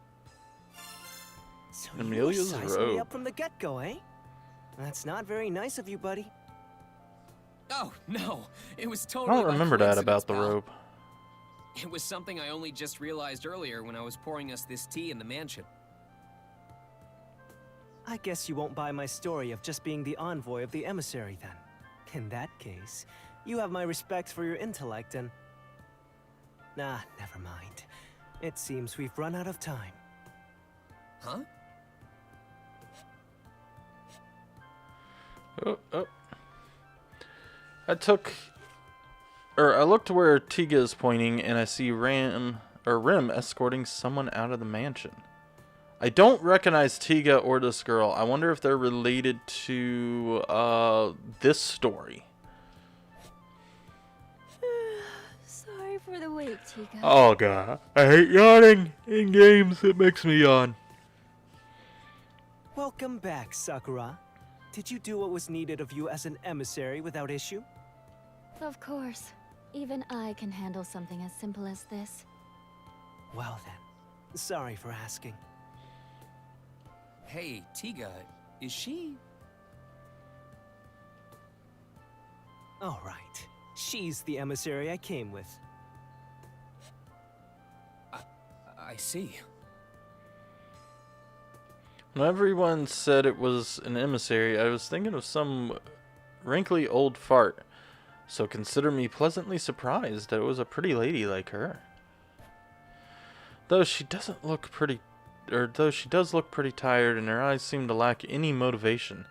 So Amelia's you sized robe. me up from the get-go, eh? That's not very nice of you, buddy. Oh, no. It was I totally don't by remember that coincidence, about the pal. robe. It was something I only just realized earlier when I was pouring us this tea in the mansion. I guess you won't buy my story of just being the envoy of the emissary then. In that case, you have my respect for your intellect and... Nah, never mind. It seems we've run out of time. Huh? Oh. I looked where Tiga is pointing, and I see Rim escorting someone out of the mansion. I don't recognize Tiga or this girl. I wonder if they're related to this story. Sorry for the wait, Tiga. Oh god, I hate yawning in games. It makes me yawn. Welcome back, Sakura. Did you do what was needed of you as an emissary without issue? Of course. Even I can handle something as simple as this. Well then, sorry for asking. Hey, Tiga, is she... All right. She's the emissary I came with. I see. When everyone said it was an emissary, I was thinking of some wrinkly old fart. So consider me pleasantly surprised that it was a pretty lady like her. Though she does look pretty tired and her eyes seem to lack any motivation.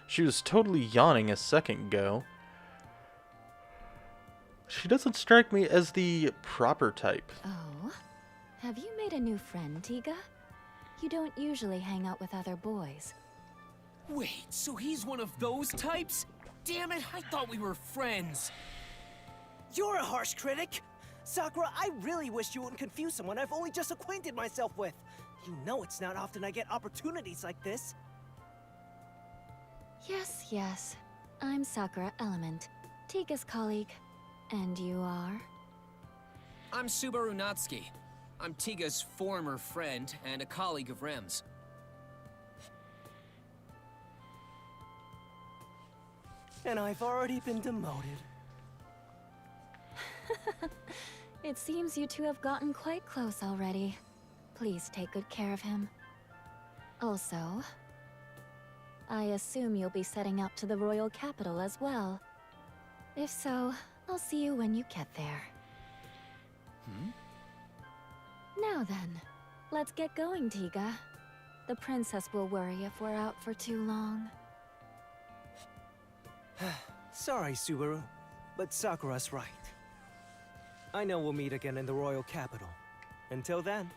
She was totally yawning a second ago. She doesn't strike me as the proper type. Oh? Have you made a new friend, Tiga? You don't usually hang out with other boys. Wait, so he's one of those types? Damn it, I thought we were friends. You're a harsh critic! Sakura, I really wish you wouldn't confuse someone I've only just acquainted myself with. You know it's not often I get opportunities like this. Yes. I'm Sakura Element, Tiga's colleague. And you are? I'm Subaru Natsuki. I'm Tiga's former friend and a colleague of Rem's. And I've already been demoted. It seems you two have gotten quite close already. Please take good care of him. Also, I assume you'll be setting out to the royal capital as well. If so, I'll see you when you get there. Now then, let's get going, Tiga. The princess will worry if we're out for too long. Sorry, Subaru, but Sakura's right. I know we'll meet again in the royal capital. Until then.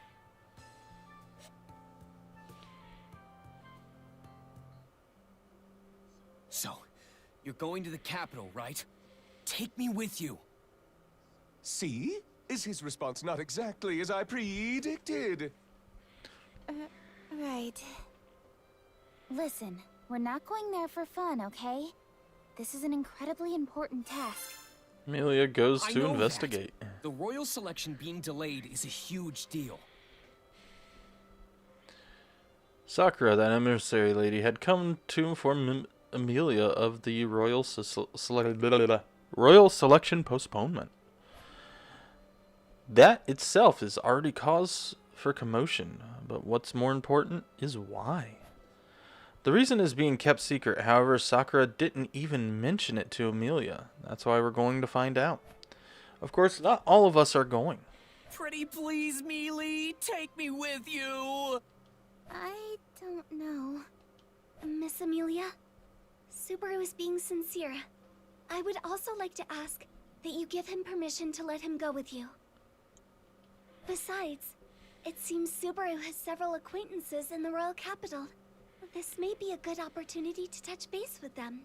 So, you're going to the capital, right? Take me with you. See? Is his response not exactly as I predicted? Right. Listen, we're not going there for fun, okay? This is an incredibly important task. Amelia goes I to know investigate. that. The royal selection being delayed is a huge deal. Sakura, that emissary lady, had come to inform Amelia of the royal selection postponement. That itself is already cause for commotion, but what's more important is why. The reason is being kept secret, however, Sakura didn't even mention it to Amelia. That's why we're going to find out. Of course, not all of us are going. Pretty please, Mealy, take me with you! I don't know. Miss Amelia? Subaru is being sincere. I would also like to ask that you give him permission to let him go with you. Besides, it seems Subaru has several acquaintances in the royal capital. This may be a good opportunity to touch base with them.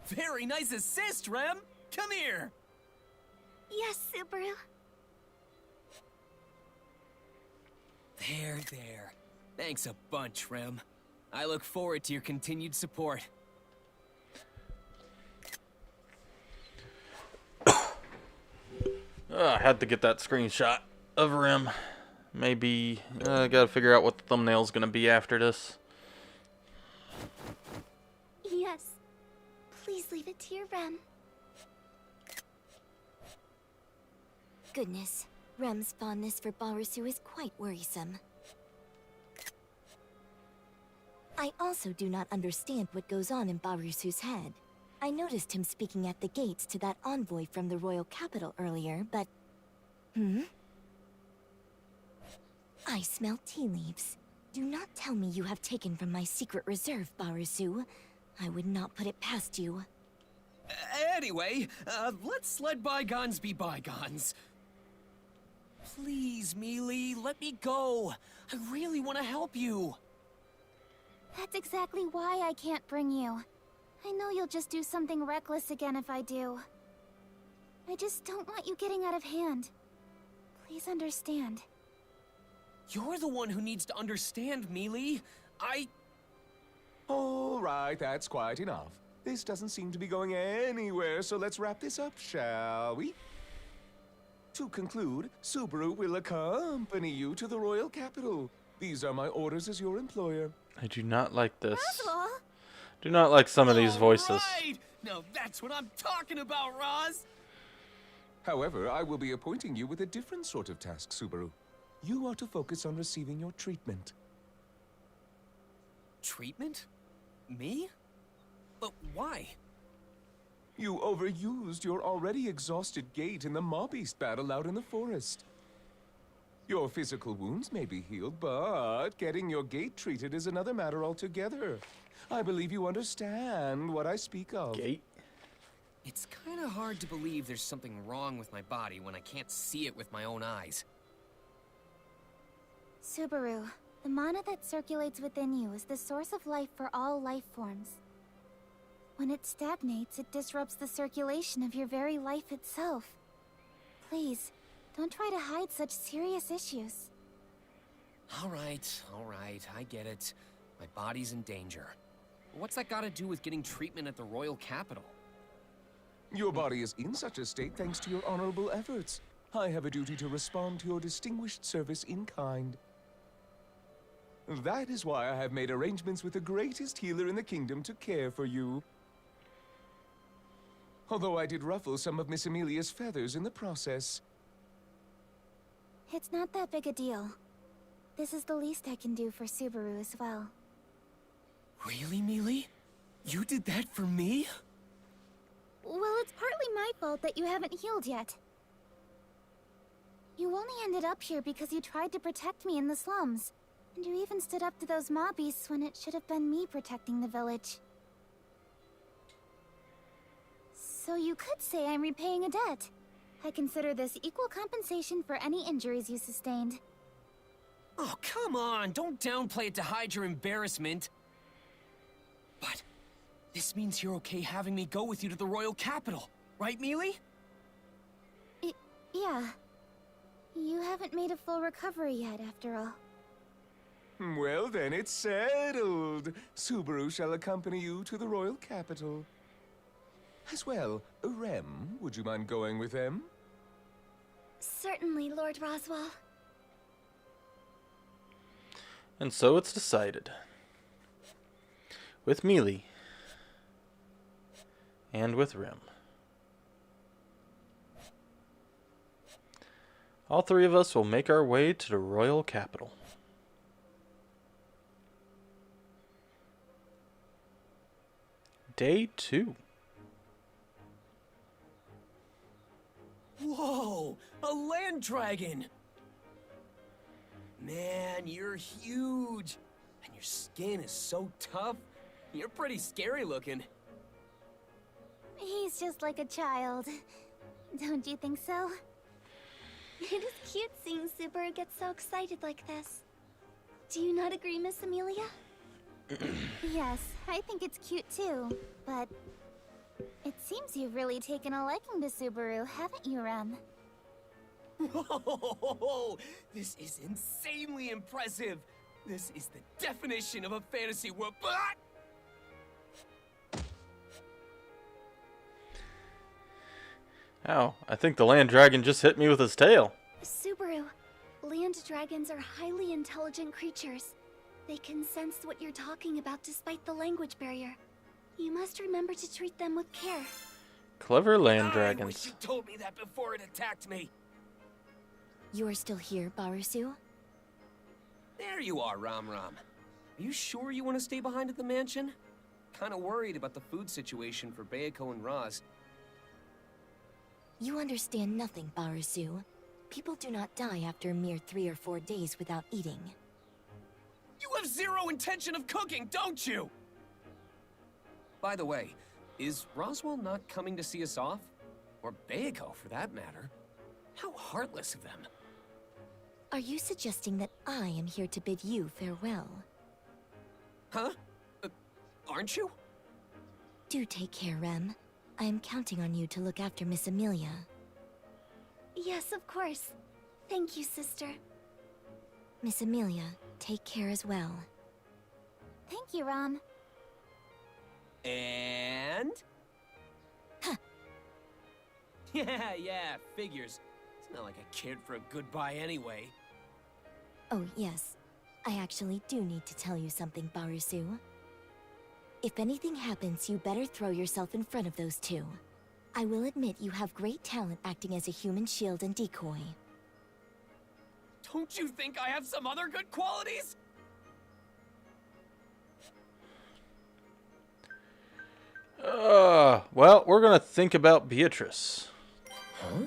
Very nice assist, Rem! Come here! Yes, Subaru. There. Thanks a bunch, Rem. I look forward to your continued support. I had to get that screenshot of Rim. Maybe I gotta figure out what the thumbnail's gonna be after this. Yes. Please leave it to your Rem. Goodness, Rem's fondness for Barusu is quite worrisome. I also do not understand what goes on in Barusu's head. I noticed him speaking at the gates to that envoy from the royal capital earlier, but... I smell tea leaves. Do not tell me you have taken from my secret reserve, Barusu. I would not put it past you. Anyway, let's let bygones be bygones. Please, Mealy, let me go. I really want to help you. That's exactly why I can't bring you. I know you'll just do something reckless again if I do. I just don't want you getting out of hand. Please understand. You're the one who needs to understand, Mealy. All right, that's quite enough. This doesn't seem to be going anywhere, so let's wrap this up, shall we? To conclude, Subaru will accompany you to the royal capital. These are my orders as your employer. I do not like this. Roswell! Do not like some of these voices. Right! Now that's what I'm talking about, Roz! However, I will be appointing you with a different sort of task, Subaru. You are to focus on receiving your treatment. Treatment? Me? But why? You overused your already exhausted gait in the mob-beast battle out in the forest. Your physical wounds may be healed, but getting your gait treated is another matter altogether. I believe you understand what I speak of. Gait? It's kind of hard to believe there's something wrong with my body when I can't see it with my own eyes. Subaru, the mana that circulates within you is the source of life for all life forms. When it stagnates, it disrupts the circulation of your very life itself. Please, don't try to hide such serious issues. All right, I get it. My body's in danger. What's that got to do with getting treatment at the royal capital? Your body is in such a state thanks to your honorable efforts. I have a duty to respond to your distinguished service in kind. That is why I have made arrangements with the greatest healer in the kingdom to care for you. Although I did ruffle some of Miss Amelia's feathers in the process. It's not that big a deal. This is the least I can do for Subaru as well. Really, Mealy? You did that for me? Well, it's partly my fault that you haven't healed yet. You only ended up here because you tried to protect me in the slums. And you even stood up to those mob beasts when it should have been me protecting the village. So you could say I'm repaying a debt. I consider this equal compensation for any injuries you sustained. Oh, come on! Don't downplay it to hide your embarrassment. But this means you're okay having me go with you to the royal capital, right, Mealy? Yeah. You haven't made a full recovery yet, after all. Well then, it's settled. Subaru shall accompany you to the royal capital. As well, Rem, would you mind going with them? Certainly, Lord Roswell. And so it's decided. With Mealy. And with Rim. All three of us will make our way to the royal capital. Day 2. Whoa! A land dragon! Man, you're huge! And your skin is so tough. You're pretty scary looking. He's just like a child. Don't you think so? It is cute seeing Subaru get so excited like this. Do you not agree, Miss Amelia? Yes, I think it's cute too, but it seems you've really taken a liking to Subaru, haven't you, Rem? Whoa! This is insanely impressive! This is the definition of a fantasy world. Ow, I think the land dragon just hit me with his tail. Subaru, land dragons are highly intelligent creatures. They can sense what you're talking about despite the language barrier. You must remember to treat them with care. Clever land I wish dragons. you told me that before it attacked me. You're still here, Barusu? There you are, Ram Ram. Are you sure you want to stay behind at the mansion? Kinda worried about the food situation for Bayako and Roz. You understand nothing, Barasu. People do not die after a mere 3 or 4 days without eating. You have zero intention of cooking, don't you? By the way, is Roswell not coming to see us off? Or Bayako, for that matter? How heartless of them. Are you suggesting that I am here to bid you farewell? Huh? Aren't you? Do take care, Rem. I am counting on you to look after Miss Amelia. Yes, of course. Thank you, sister. Miss Amelia, take care as well. Thank you, Rom. And? Huh. Yeah, figures. It's not like a kid for a goodbye anyway. Oh, yes. I actually do need to tell you something, Barasu. If anything happens, you better throw yourself in front of those two. I will admit you have great talent acting as a human shield and decoy. Don't you think I have some other good qualities? Well, we're gonna think about Beatrice. Huh?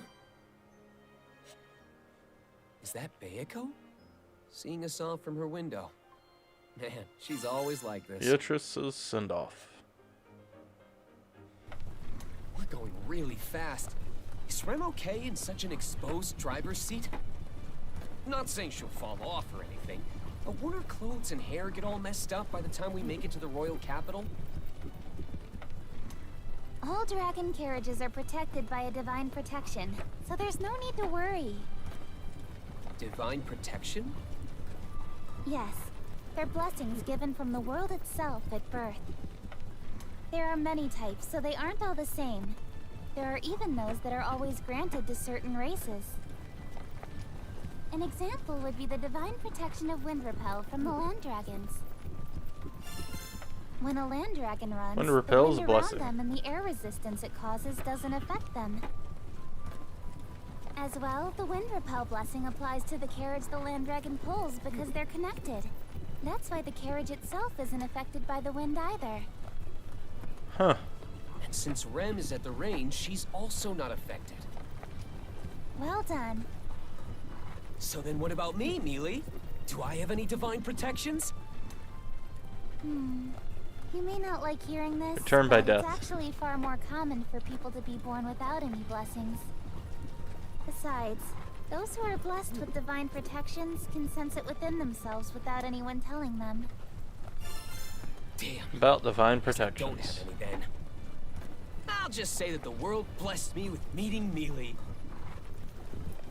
Is that Bayako? Seeing us off from her window. Man, she's always like this. Beatrice's send-off. We're going really fast. Is Rem okay in such an exposed driver's seat? Not saying she'll fall off or anything, but won't her clothes and hair get all messed up by the time we make it to the royal capital? All dragon carriages are protected by a divine protection, so there's no need to worry. Divine protection? Yes, they're blessings given from the world itself at birth. There are many types, so they aren't all the same. There are even those that are always granted to certain races. An example would be the divine protection of wind repel from the land dragons. When a land dragon runs, Wind the repel's wind blessing. around them and the air resistance it causes doesn't affect them. As well, the wind repel blessing applies to the carriage the land dragon pulls because they're connected. That's why the carriage itself isn't affected by the wind either. Huh. And since Rem is at the range, she's also not affected. Well done. So then what about me, Mealy? Do I have any divine protections? You may not like hearing this, Returned by but death. it's actually far more common for people to be born without any blessings. Besides, those who are blessed with divine protections can sense it within themselves without anyone telling them. Damn. About divine Don't protections. have any then. I'll just say that the world blessed me with meeting Mealy.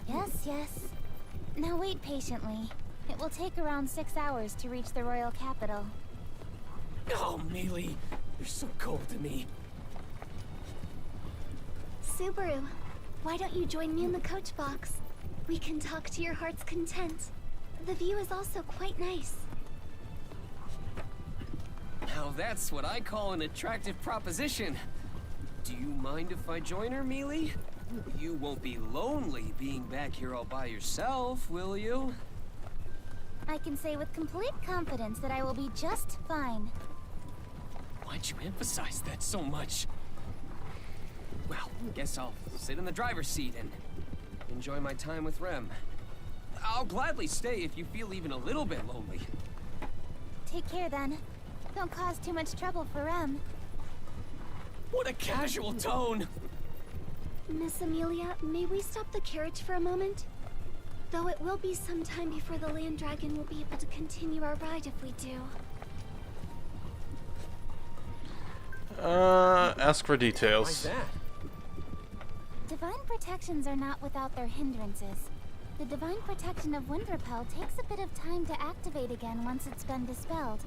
Yes. Now wait patiently. It will take around 6 hours to reach the royal capital. Oh, Mealy, you're so cold to me. Subaru, why don't you join me in the coach box? We can talk to your heart's content. The view is also quite nice. Now that's what I call an attractive proposition. Do you mind if I join her, Mealy? You won't be lonely being back here all by yourself, will you? I can say with complete confidence that I will be just fine. Why'd you emphasize that so much? Well, guess I'll sit in the driver's seat and enjoy my time with Rem. I'll gladly stay if you feel even a little bit lonely. Take care then. Don't cause too much trouble for Rem. What a casual tone! Miss Amelia, may we stop the carriage for a moment? Though it will be some time before the land dragon will be able to continue our ride if we do. Ask for Why's details. that? Divine protections are not without their hindrances. The divine protection of wind repel takes a bit of time to activate again once it's been dispelled.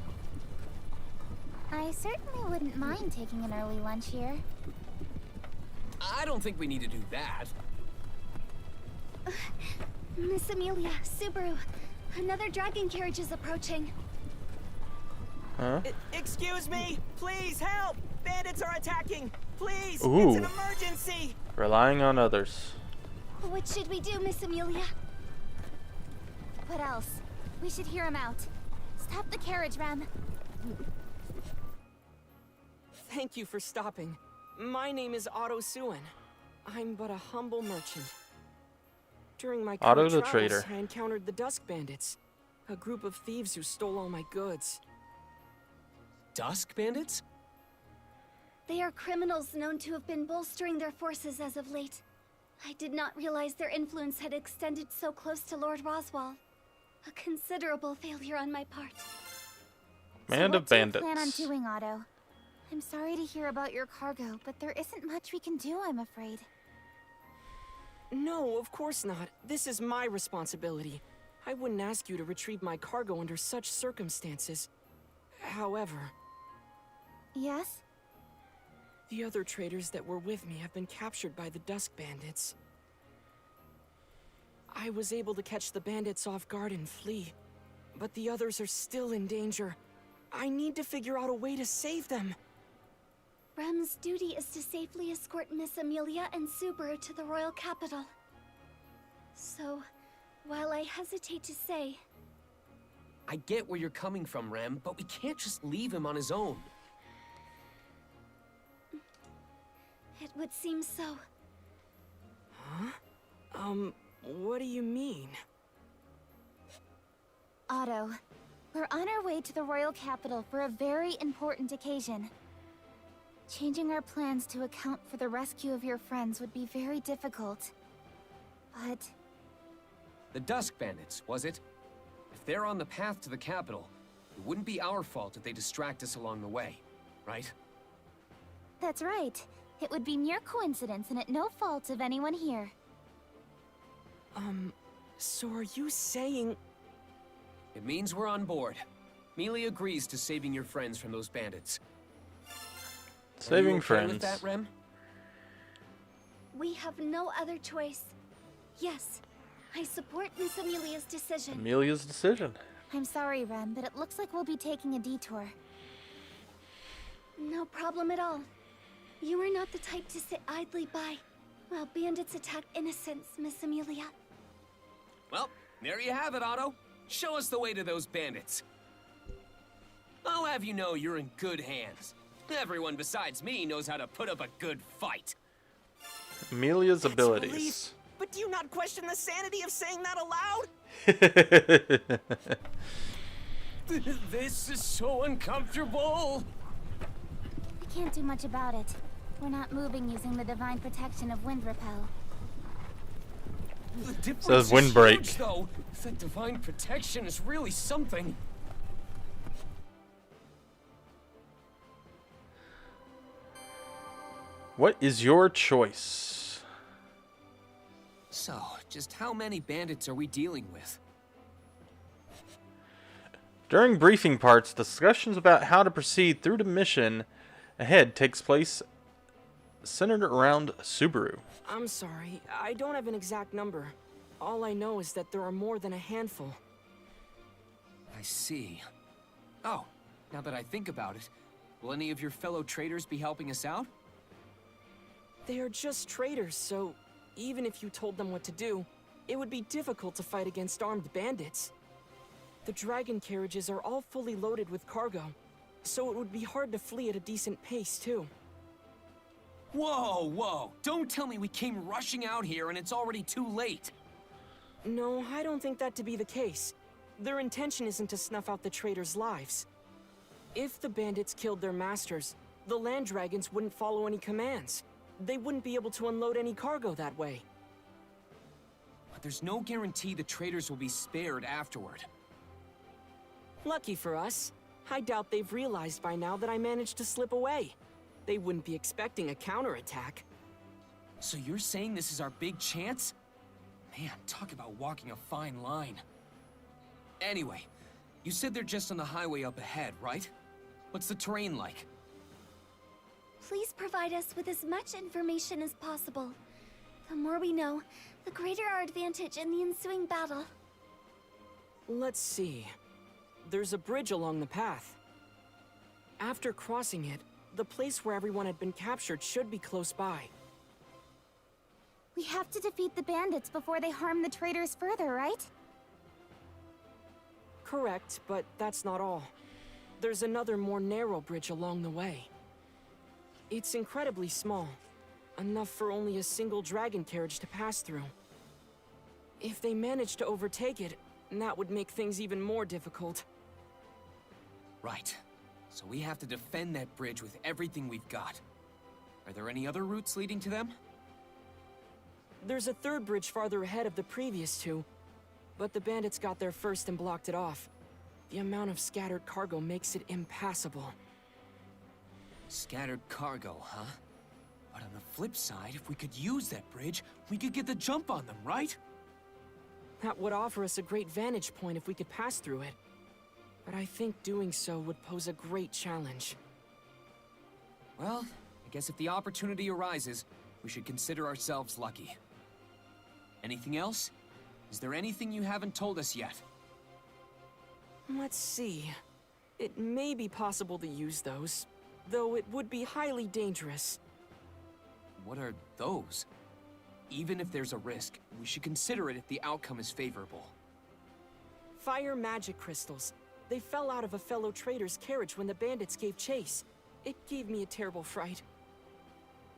I certainly wouldn't mind taking an early lunch here. I don't think we need to do that. Miss Amelia, Subaru, another dragon carriage is approaching. Huh? Excuse me! Please help! Bandits are attacking! Please! Ooh. It's an emergency! Relying on others. What should we do, Miss Amelia? What else? We should hear him out. Stop the carriage, Rem. Thank you for stopping. My name is Otto Suen. I'm but a humble merchant. During my Otto current the travels, trader. I encountered the Dusk Bandits, a group of thieves who stole all my goods. Dusk bandits? They are criminals known to have been bolstering their forces as of late. I did not realize their influence had extended so close to Lord Roswell. A considerable failure on my part. Band of bandits. What do you plan on doing, Otto? I'm sorry to hear about your cargo, but there isn't much we can do, I'm afraid. No, of course not. This is my responsibility. I wouldn't ask you to retrieve my cargo under such circumstances. However... Yes? The other traders that were with me have been captured by the Dusk Bandits. I was able to catch the bandits off guard and flee, but the others are still in danger. I need to figure out a way to save them. Rem's duty is to safely escort Miss Amelia and Subaru to the royal capital. So, while I hesitate to say... I get where you're coming from, Rem, but we can't just leave him on his own. It would seem so. Huh? What do you mean? Otto, we're on our way to the royal capital for a very important occasion. Changing our plans to account for the rescue of your friends would be very difficult. But... The Dusk Bandits, was it? If they're on the path to the capital, it wouldn't be our fault if they distract us along the way, right? That's right. It would be mere coincidence and at no fault of anyone here. So are you saying... It means we're on board. Mealy agrees to saving your friends from those bandits. Saving Are you okay friends. with that, Rem? We have no other choice. Yes, I support Miss Amelia's decision. Amelia's decision. I'm sorry, Rem, but it looks like we'll be taking a detour. No problem at all. You are not the type to sit idly by while bandits attack innocents, Miss Amelia. Well, there you have it, Otto. Show us the way to those bandits. I'll have you know you're in good hands. Everyone besides me knows how to put up a good fight. Amelia's That's abilities. relief. But do you not question the sanity of saying that aloud? This is so uncomfortable. We can't do much about it. We're not moving using the divine protection of wind repel. The difference Says windbreak. is huge, though. That divine protection is really something. What is your choice? So, just how many bandits are we dealing with? During briefing parts, discussions about how to proceed through the mission ahead takes place centered around Subaru. I'm sorry, I don't have an exact number. All I know is that there are more than a handful. I see. Oh, now that I think about it, will any of your fellow traders be helping us out? They are just traders, so even if you told them what to do, it would be difficult to fight against armed bandits. The dragon carriages are all fully loaded with cargo, so it would be hard to flee at a decent pace, too. Whoa, whoa! Don't tell me we came rushing out here and it's already too late! No, I don't think that to be the case. Their intention isn't to snuff out the traders' lives. If the bandits killed their masters, the land dragons wouldn't follow any commands. They wouldn't be able to unload any cargo that way. But there's no guarantee the traders will be spared afterward. Lucky for us. I doubt they've realized by now that I managed to slip away. They wouldn't be expecting a counterattack. So you're saying this is our big chance? Man, talk about walking a fine line. Anyway, you said they're just on the highway up ahead, right? What's the terrain like? Please provide us with as much information as possible. The more we know, the greater our advantage in the ensuing battle. Let's see. There's a bridge along the path. After crossing it, the place where everyone had been captured should be close by. We have to defeat the bandits before they harm the traders further, right? correct, but that's not all. There's another more narrow bridge along the way. It's incredibly small, enough for only a single dragon carriage to pass through. If they manage to overtake it, that would make things even more difficult. Right. So we have to defend that bridge with everything we've got. Are there any other routes leading to them? There's a third bridge farther ahead of the previous two, but the bandits got there first and blocked it off. The amount of scattered cargo makes it impassable. Scattered cargo, huh? But on the flip side, if we could use that bridge, we could get the jump on them, right? That would offer us a great vantage point if we could pass through it. But I think doing so would pose a great challenge. Well, I guess if the opportunity arises, we should consider ourselves lucky. Anything else? Is there anything you haven't told us yet? Let's see. It may be possible to use those, though it would be highly dangerous. What are those? Even if there's a risk, we should consider it if the outcome is favorable. Fire magic crystals. They fell out of a fellow trader's carriage when the bandits gave chase. It gave me a terrible fright.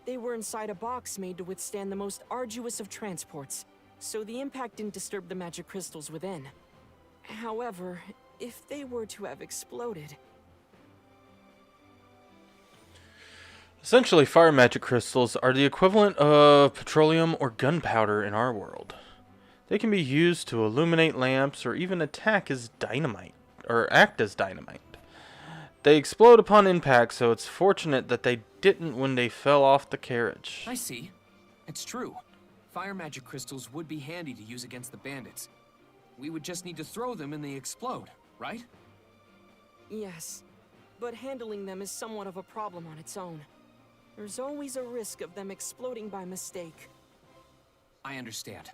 They were inside a box made to withstand the most arduous of transports, so the impact didn't disturb the magic crystals within. However, if they were to have exploded... Essentially, fire magic crystals are the equivalent of petroleum or gunpowder in our world. They can be used to illuminate lamps or even attack as dynamite, or act as dynamite. They explode upon impact, so it's fortunate that they didn't when they fell off the carriage. I see. It's true. Fire magic crystals would be handy to use against the bandits. We would just need to throw them and they explode, right? Yes, but handling them is somewhat of a problem on its own. There's always a risk of them exploding by mistake. I understand.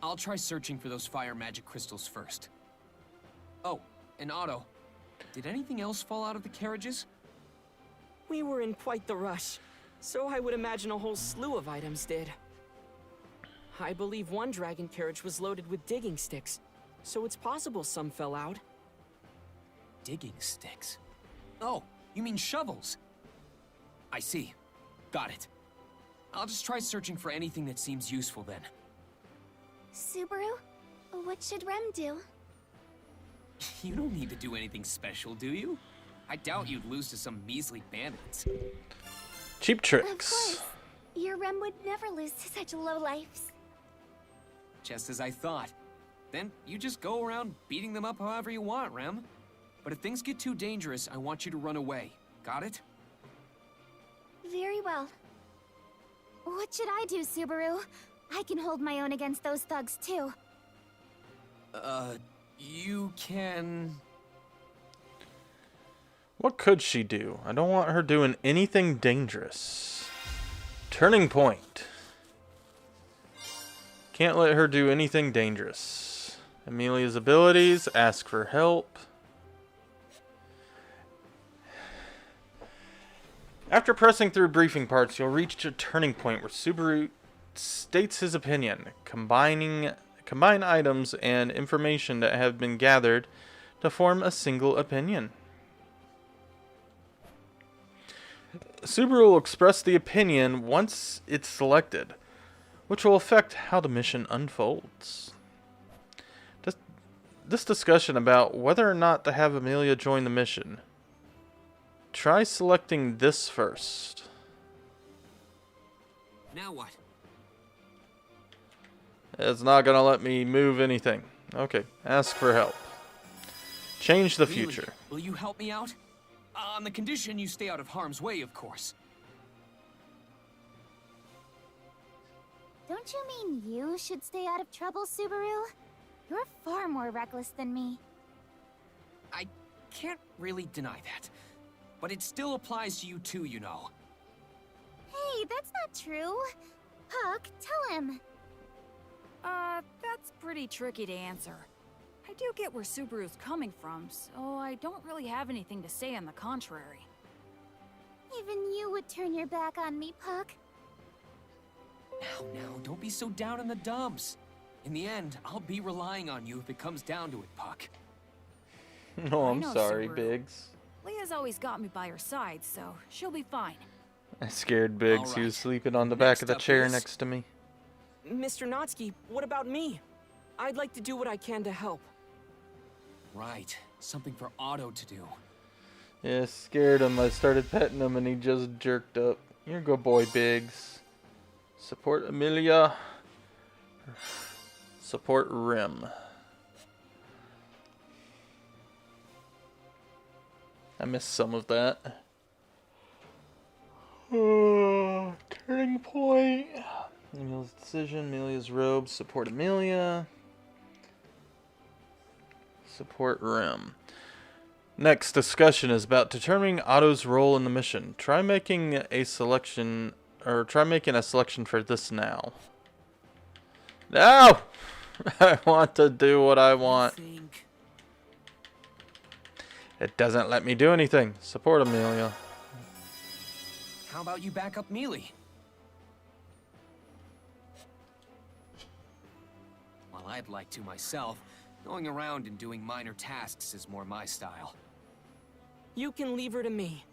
I'll try searching for those fire magic crystals first. Oh, and Otto, did anything else fall out of the carriages? We were in quite the rush, so I would imagine a whole slew of items did. I believe one dragon carriage was loaded with digging sticks, so it's possible some fell out. Digging sticks? Oh, you mean shovels? I see. Got it. I'll just try searching for anything that seems useful then. Subaru, what should Rem do? You don't need to do anything special, do you? I doubt you'd lose to some measly bandits. Cheap Of tricks. course. Your Rem would never lose to such lowlifes. Just as I thought. Then you just go around beating them up however you want, Rem. But if things get too dangerous, I want you to run away. Got it? Very well. What should I do, Subaru? I can hold my own against those thugs, too. You can... What could she do? I don't want her doing anything dangerous. Turning point. Can't let her do anything dangerous. Amelia's abilities, ask for help. After pressing through briefing parts, you'll reach a turning point where Subaru states his opinion, combine items and information that have been gathered to form a single opinion. Subaru will express the opinion once it's selected, which will affect how the mission unfolds. This discussion about whether or not to have Amelia join the mission. Try selecting this first. Now what? It's not going to let me move anything. Okay, ask for help. Change the Really? future. Will you help me out? On the condition you stay out of harm's way, of course. Don't you mean you should stay out of trouble, Subaru? You're far more reckless than me. I can't really deny that. But it still applies to you too, you know. Hey, that's not true. Puck, tell him. That's pretty tricky to answer. I do get where Subaru's coming from, so I don't really have anything to say on the contrary. Even you would turn your back on me, Puck. Now, don't be so down in the dumps. In the end, I'll be relying on you if it comes down to it, Puck. Oh, I I'm know sorry, Subaru. Biggs. Leah's always got me by her side, so she'll be fine. I scared Biggs. All He was right. sleeping on the back Next of the up chair is- next to me. Mr. Natsuki, what about me? I'd like to do what I can to help. Right. Something for Otto to do. Yeah, scared him. I started petting him and he just jerked up. You're a good boy, Biggs. Support Amelia. Support Rim. I missed some of that. Turning point. Amelia's decision. Amelia's robe. Support Amelia. Support Rim. Next discussion is about determining Otto's role in the mission. Try making a selection for this now. No! I want to do what I want. It doesn't let me do anything. Support Amelia. How about you back up Mealy? Well, I'd like to myself. Going around and doing minor tasks is more my style. You can leave her to me.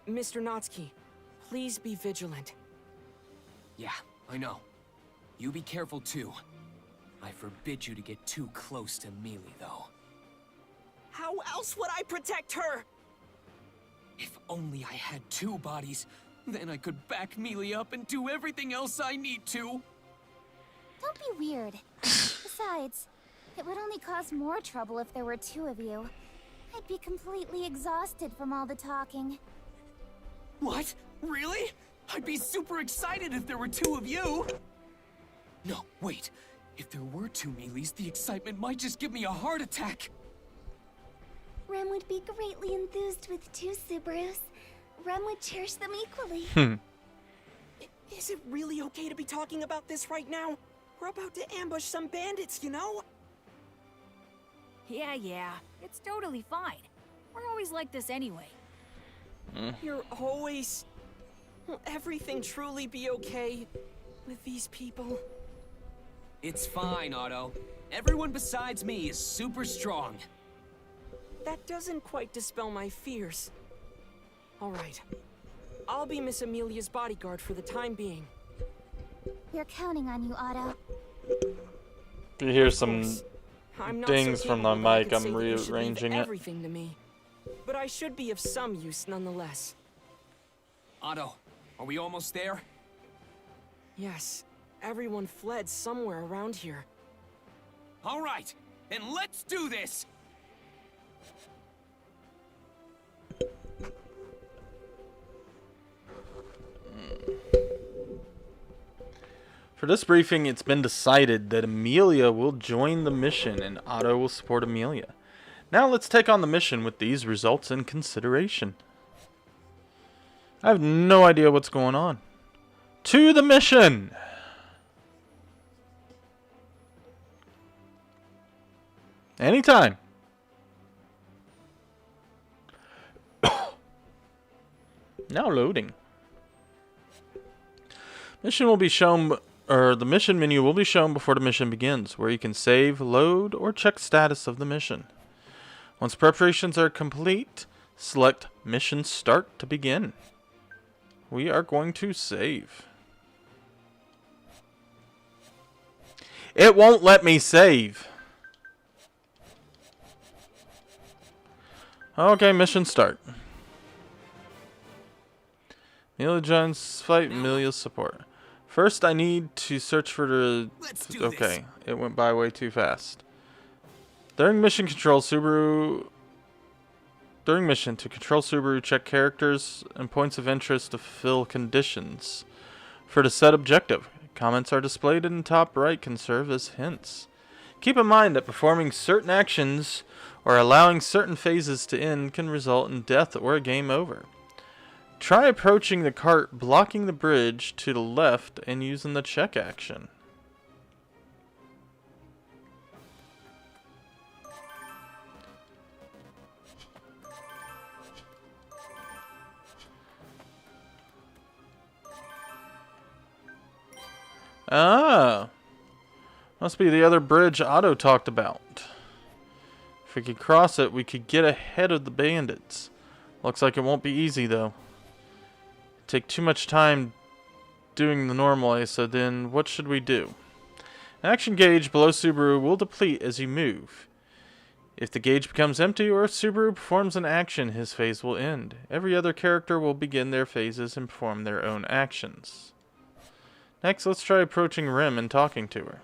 Mr. Natsuki, please be vigilant. Yeah, I know. You be careful too. I forbid you to get too close to Mealy, though. How else would I protect her? If only I had two bodies, then I could back Mealy up and do everything else I need to. Don't be weird. Besides, it would only cause more trouble if there were two of you. I'd be completely exhausted from all the talking. What? Really? I'd be super excited if there were two of you! No, wait. If there were two Mealys, the excitement might just give me a heart attack! Rem would be greatly enthused with two Subarus. Rem would cherish them equally. Is it really okay to be talking about this right now? We're about to ambush some bandits, you know? Yeah. It's totally fine. We're always like this anyway. You're always... Will everything truly be okay with these people? It's fine, Otto. Everyone besides me is super strong. That doesn't quite dispel my fears. Alright. I'll be Miss Amelia's bodyguard for the time being. We're counting on you, Otto. If you hear some I'm not dings so from the capable that I mic, could I'm say that you should leave rearranging it. everything to me. But I should be of some use nonetheless. Otto, are we almost there? Yes. Everyone fled somewhere around here. All right, then let's do this! For this briefing, it's been decided that Amelia will join the mission and Otto will support Amelia. Now let's take on the mission with these results in consideration. I have no idea what's going on. To the mission! Anytime. Now loading. Mission will be shown, or the mission menu will be shown before the mission begins, where you can save, load, or check status of the mission. Once preparations are complete, select Mission Start to begin. We are going to save. It won't let me save. Okay, mission start. Amelia joins fight. Amelia's support. First, I need to search for the... Okay, it went by way too fast. During mission, to control Subaru, check characters and points of interest to fulfill conditions. For the set objective, comments are displayed in the top right can serve as hints. Keep in mind that performing certain actions or allowing certain phases to end can result in death or a game over. Try approaching the cart, blocking the bridge to the left, and using the check action. Ah, must be the other bridge Otto talked about. If we could cross it, we could get ahead of the bandits. Looks like it won't be easy, though. Take too much time doing the normal way, so then what should we do? An action gauge below Subaru will deplete as you move. If the gauge becomes empty or if Subaru performs an action, his phase will end. Every other character will begin their phases and perform their own actions. Next, let's try approaching Rem and talking to her.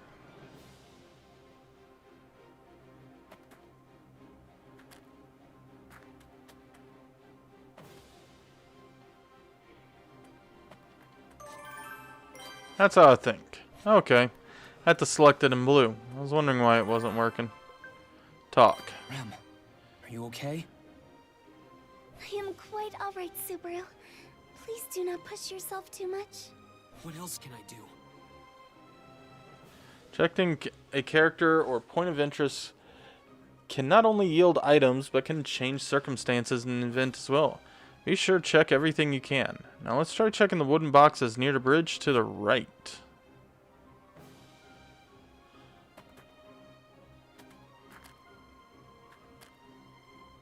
That's how I think. Okay. I had to select it in blue. I was wondering why it wasn't working. Talk. Rem, are you okay? I am quite alright, Subaru. Please do not push yourself too much. What else can I do? Checking a character or point of interest can not only yield items, but can change circumstances in an event as well. Be sure to check everything you can. Now let's try checking the wooden boxes near the bridge to the right.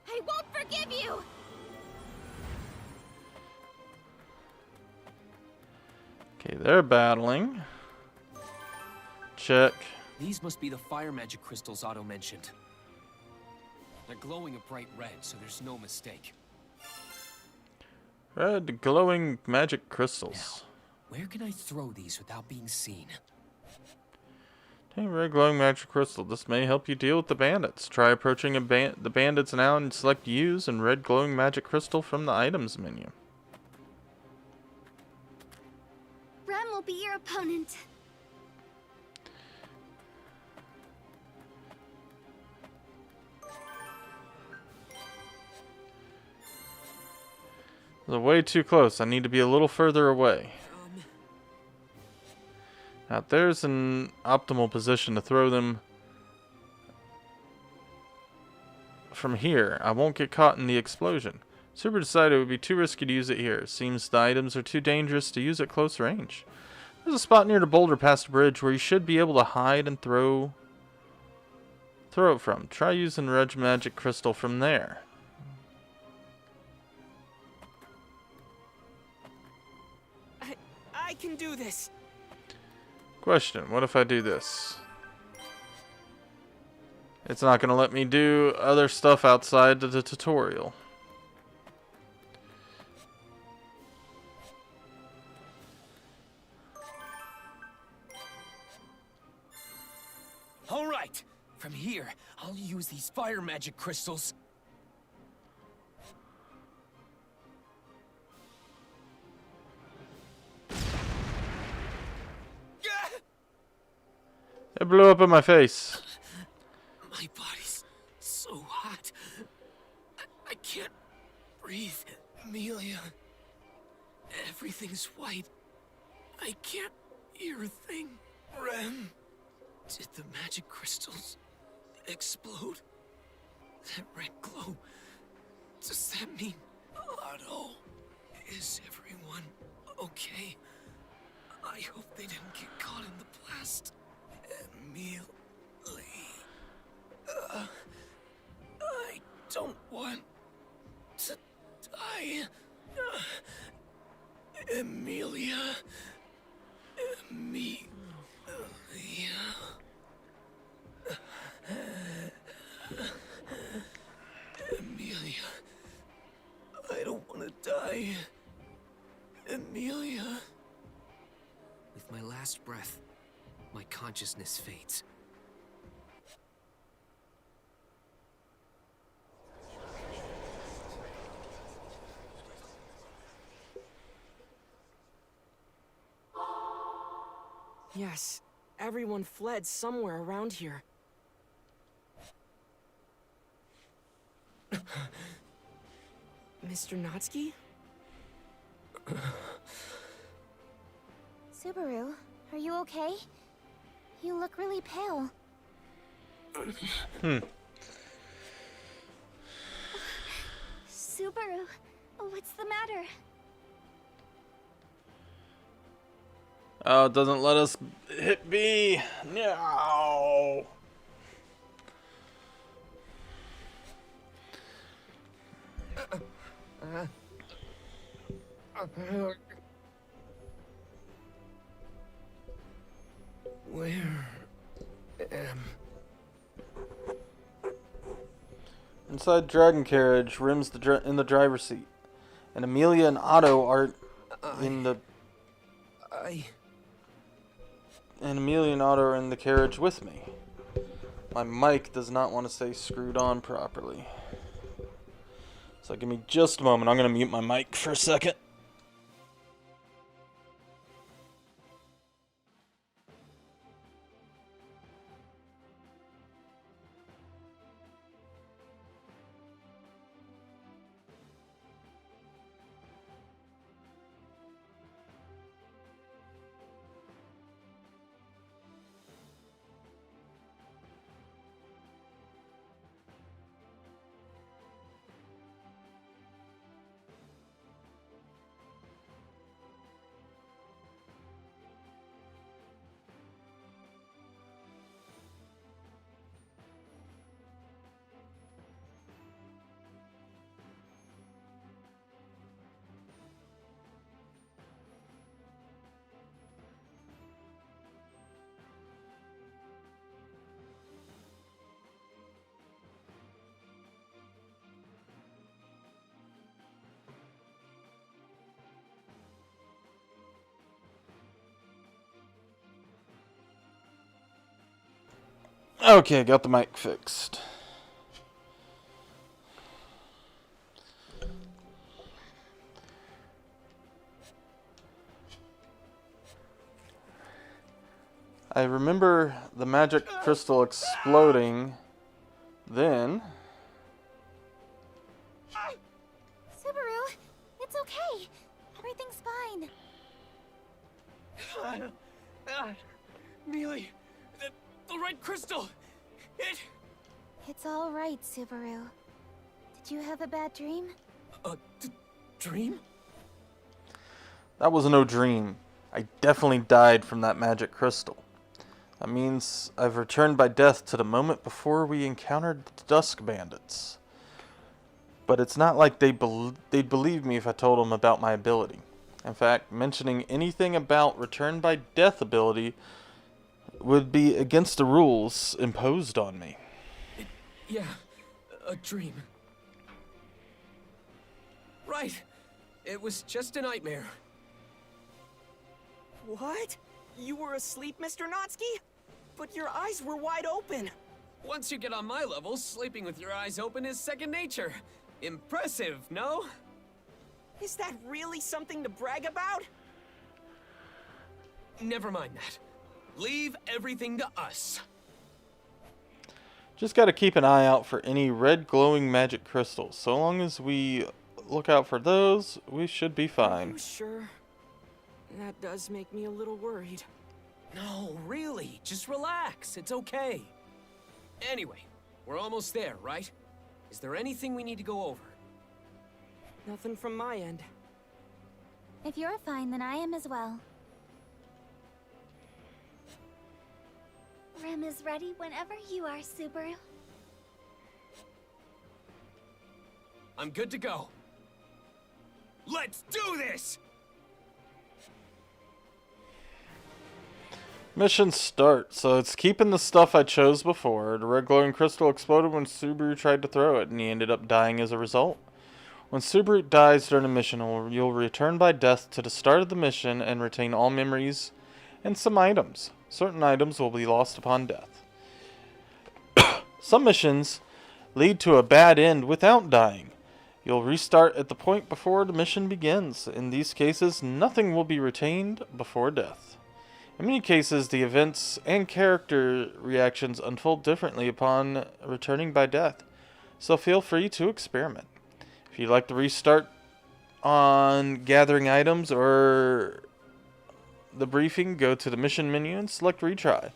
I won't forgive you! Okay, they're battling. Check. These must be the fire magic crystals Otto mentioned. They're glowing a bright red, so there's no mistake. Red glowing magic crystals. Now, where can I throw these without being seen? Okay, red glowing magic crystal. This may help you deal with the bandits. Try approaching the bandits now and select use and red glowing magic crystal from the items menu. Rem will be your opponent. They're way too close. I need to be a little further away. Now there's an optimal position to throw them from here. I won't get caught in the explosion. Super decided it would be too risky to use it here. Seems the items are too dangerous to use at close range. There's a spot near the boulder past the bridge where you should be able to hide and throw it from. Try using red magic crystal from there. I can do this. Question, what if I do this? It's not going to let me do other stuff outside the tutorial. All right, from here, I'll use these fire magic crystals. It blew up in my face. My body's so hot. I can't breathe. Amelia. Everything's white. I can't hear a thing. Rem. Did the magic crystals explode? That red glow. Does that mean Otto? Is everyone okay? I hope they didn't get caught in the blast. Amelia. I don't want to die. Amelia. Amelia. Amelia. I don't want to die. Amelia. With my last breath, my consciousness fades. Yes, everyone fled somewhere around here. Mr. Natsuki? Subaru, are you okay? You look really pale. Subaru, what's the matter? Oh, it doesn't let us hit B. No. Where am... Inside Dragon Carriage, Rim's in the driver's seat, and Amelia and Otto are in the... And Amelia and Otto are in the carriage with me. My mic does not want to stay screwed on properly. So give me just a moment. I'm going to mute my mic for a second. Okay, got the mic fixed. I remember the magic crystal exploding, then... Subaru, it's okay. Everything's fine. Mealy, the red crystal! It's all right, Subaru. Did you have a bad dream? A dream? That was no dream. I definitely died from that magic crystal. That means I've returned by death to the moment before we encountered the Dusk Bandits. But it's not like they'd believe me if I told them about my ability. In fact, mentioning anything about return by death ability would be against the rules imposed on me. Yeah, a dream. Right. It was just a nightmare. What? You were asleep, Mr. Natsuki? But your eyes were wide open. Once you get on my level, sleeping with your eyes open is second nature. Impressive, no? Is that really something to brag about? Never mind that. Leave everything to us. Just gotta keep an eye out for any red glowing magic crystals. So long as we look out for those, we should be Are fine. you sure? That does make me a little worried. No, really, just relax. It's okay. Anyway, we're almost there, right? Is there anything we need to go over? Nothing from my end. If you're fine, then I am as well. Rem is ready whenever you are, Subaru. I'm good to go. Let's do this! Mission start. So it's keeping the stuff I chose before. The red glowing crystal exploded when Subaru tried to throw it, and he ended up dying as a result. When Subaru dies during a mission, you'll return by death to the start of the mission and retain all memories and some items. Certain items will be lost upon death. Some missions lead to a bad end without dying. You'll restart at the point before the mission begins. In these cases, nothing will be retained before death. In many cases, the events and character reactions unfold differently upon returning by death, so feel free to experiment. If you'd like to restart on gathering items or the briefing, go to the mission menu and select retry.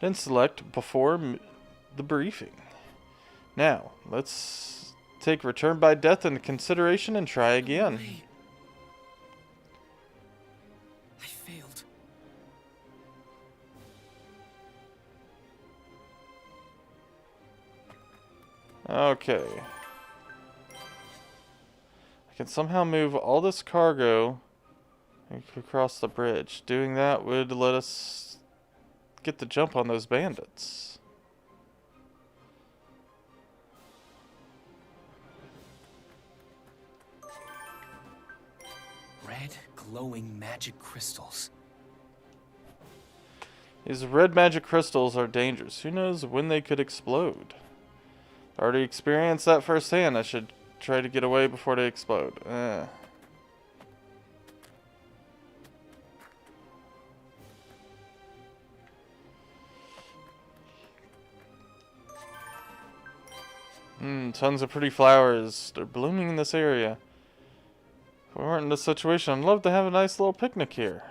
Then select before the briefing. Now, let's take return by death into consideration and try again. I failed. Okay. I can somehow move all this cargo across the bridge. Doing that would let us get the jump on those bandits. Red, glowing magic crystals. These red magic crystals are dangerous. Who knows when they could explode? I already experienced that firsthand. I should try to get away before they explode. Tons of pretty flowers. They're blooming in this area. If we weren't in this situation, I'd love to have a nice little picnic here.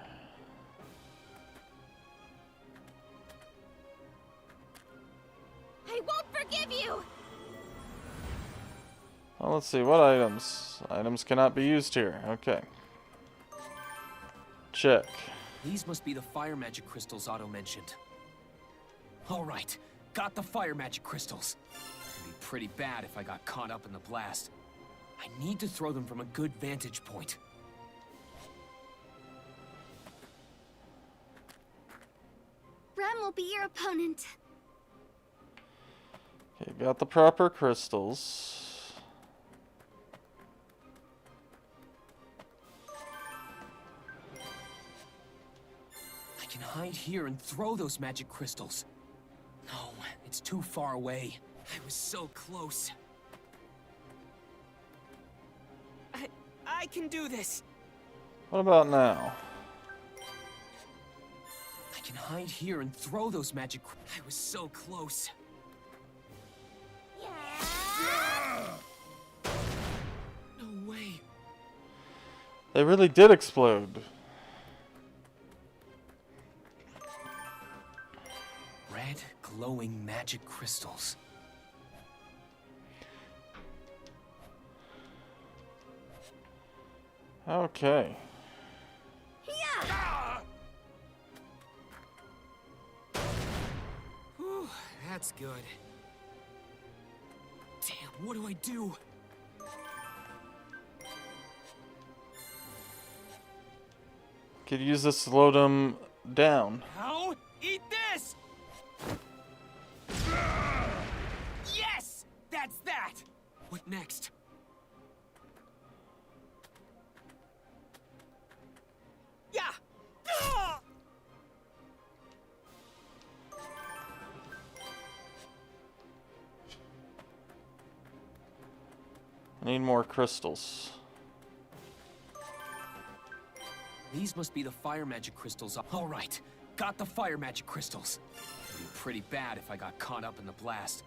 I won't forgive you! Well, let's see. What items? Items cannot be used here. Okay. Check. These must be the fire magic crystals Otto mentioned. Alright, got the fire magic crystals. It'd be pretty bad if I got caught up in the blast. I need to throw them from a good vantage point. Ram will be your opponent. Okay, got the proper crystals. I can hide here and throw those magic crystals. No, it's too far away. I was so close. I can do this. What about now? I can hide here and throw those magic I was so close. No way. They really did explode. Red, glowing magic crystals. Okay. Whew, that's good. Damn, what do I do? Could use this to slow them down. How? Eat this! Yes! That's that! What next? Yeah! I need more crystals. These must be the fire magic crystals. Alright, got the fire magic crystals. It'd be pretty bad if I got caught up in the blast.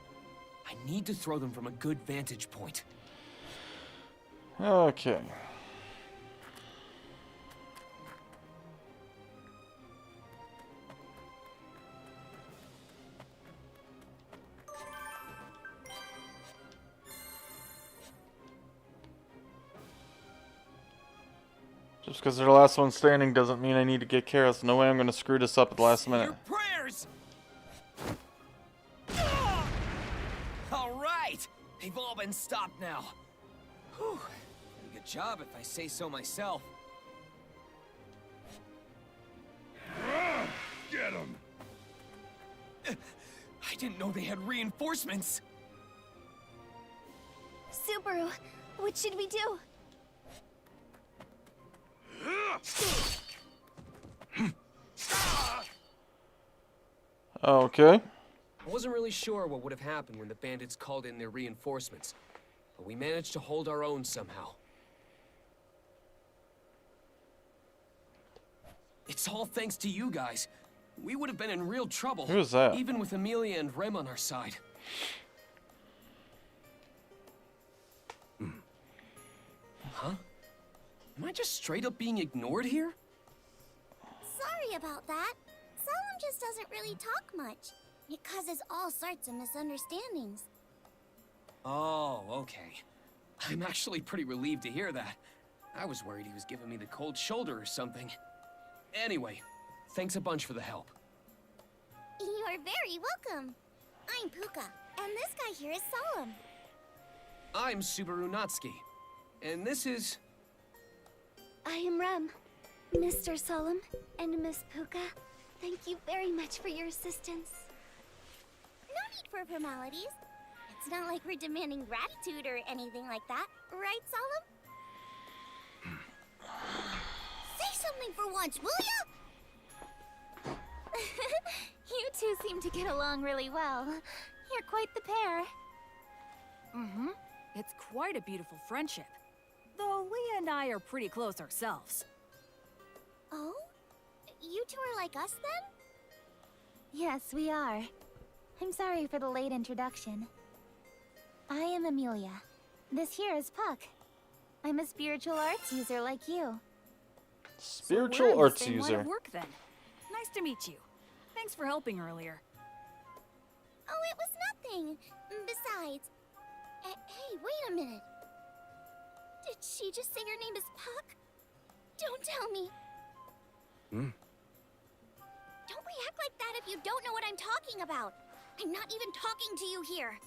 I need to throw them from a good vantage point. Okay. Just because they're the last one standing doesn't mean I need to get careless. No way I'm going to screw this up at the last minute. Your prayers! Alright! They've all been stopped now. Whew. Pretty good job if I say so myself. Get him! I didn't know they had reinforcements. Subaru, what should we do? Okay. I wasn't really sure what would have happened when the bandits called in their reinforcements, but we managed to hold our own somehow. It's all thanks to you guys. We would have been in real trouble. Who is that? Even with Amelia and Rem on our side. Huh? Am I just straight up being ignored here? Sorry about that. Solemn just doesn't really talk much. It causes all sorts of misunderstandings. Oh, okay. I'm actually pretty relieved to hear that. I was worried he was giving me the cold shoulder or something. Anyway, thanks a bunch for the help. You're very welcome. I'm Puka, and this guy here is Solemn. I'm Subaru Natsuki. And this is... I am Rem. Mr. Solemn and Miss Puka, thank you very much for your assistance. No need for formalities. It's not like we're demanding gratitude or anything like that, right, Solemn? Say something for once, will ya? You two seem to get along really well. You're quite the pair. Mm-hmm. It's quite a beautiful friendship. Though Leah and I are pretty close ourselves. Oh? You two are like us, then? Yes, we are. I'm sorry for the late introduction. I am Amelia. This here is Puck. I'm a spiritual arts user like you. Spiritual We're in the arts same line user. of work, then. Nice to meet you. Thanks for helping earlier. Oh, it was nothing. Besides... hey, wait a minute. Did she just say your name is Puck? Don't tell me. Don't react like that if you don't know what I'm talking about. I'm not even talking to you here.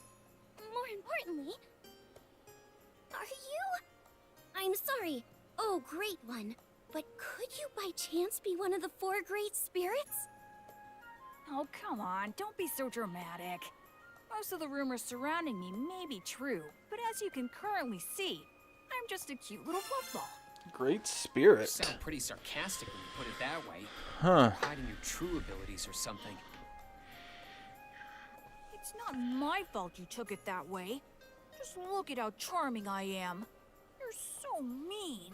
More importantly... Are you... I'm sorry. Oh, great one. But could you by chance be one of the 4 great spirits? Oh, come on. Don't be so dramatic. Most of the rumors surrounding me may be true, but as you can currently see, I'm just a cute little puffball. Great You spirit. sound pretty sarcastic when you put it that way. Huh. You're hiding your true abilities or something. It's not my fault you took it that way. Just look at how charming I am. You're so mean.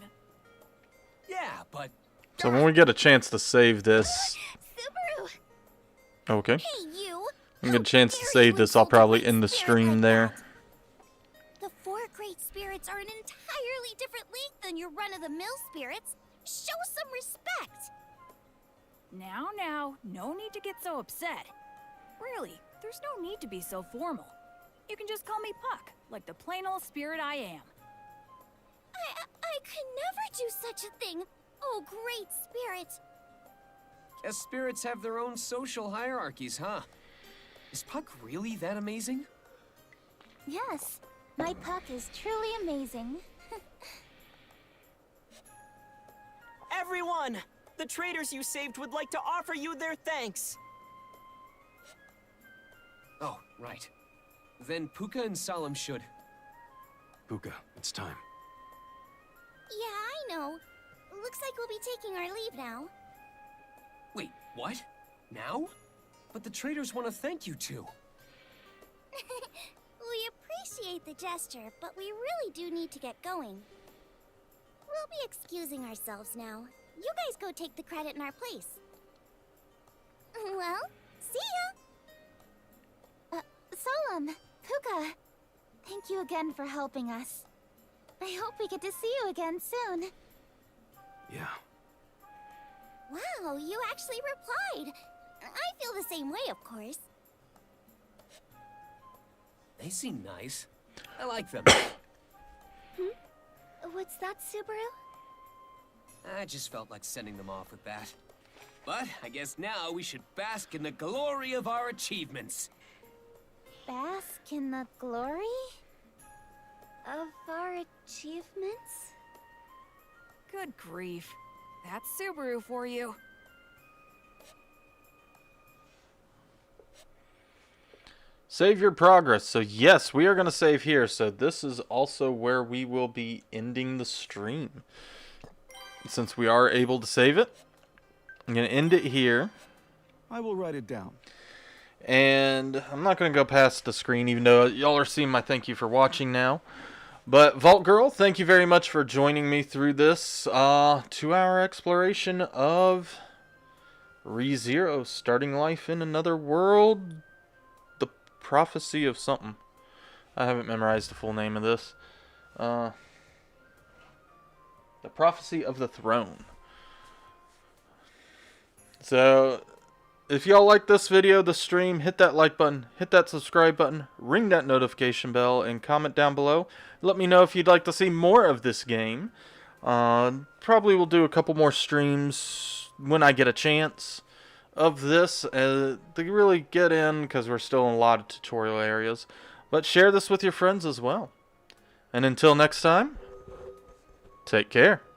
Yeah, but... So when we get a chance to save this... Subaru! Okay. Hey, you! When we get a chance to save this, I'll probably end the stream there. The 4 great spirits are an entirely different league than your run-of-the-mill spirits. Show some respect! Now, no need to get so upset. Really, there's no need to be so formal. You can just call me Puck, like the plain old spirit I am. I could never do such a thing! Oh, great spirit! Guess spirits have their own social hierarchies, huh? Is Puck really that amazing? Yes, my Puck is truly amazing. Everyone! The traders you saved would like to offer you their thanks. Oh, right. Then Puka and Solemn should... Puka, it's time. Yeah, I know. Looks like we'll be taking our leave now. Wait, what? Now? But the traders want to thank you too. We appreciate the gesture, but we really do need to get going. We'll be excusing ourselves now. You guys go take the credit in our place. Well, see ya! Solemn, Puka, thank you again for helping us. I hope we get to see you again soon. Yeah. Wow, you actually replied. I feel the same way, of course. They seem nice. I like them. What's that, Subaru? I just felt like sending them off with that. But I guess now we should bask in the glory of our achievements. Bask in the glory? Of our achievements? Good grief. That's Subaru for you. Save your progress. So yes, we are going to save here. So this is also where we will be ending the stream. Since we are able to save it, I'm going to end it here. I will write it down. And I'm not going to go past the screen, even though y'all are seeing my thank you for watching now. But Vault Girl, thank you very much for joining me through this 2-hour exploration of ReZero, starting life in another world. The prophecy of something. I haven't memorized the full name of this. The prophecy of the throne. So, if y'all like this video, the stream, hit that like button, hit that subscribe button, ring that notification bell, and comment down below. Let me know if you'd like to see more of this game. Probably will do a couple more streams when I get a chance of this to really get in, because we're still in a lot of tutorial areas. But share this with your friends as well. And until next time, Take care.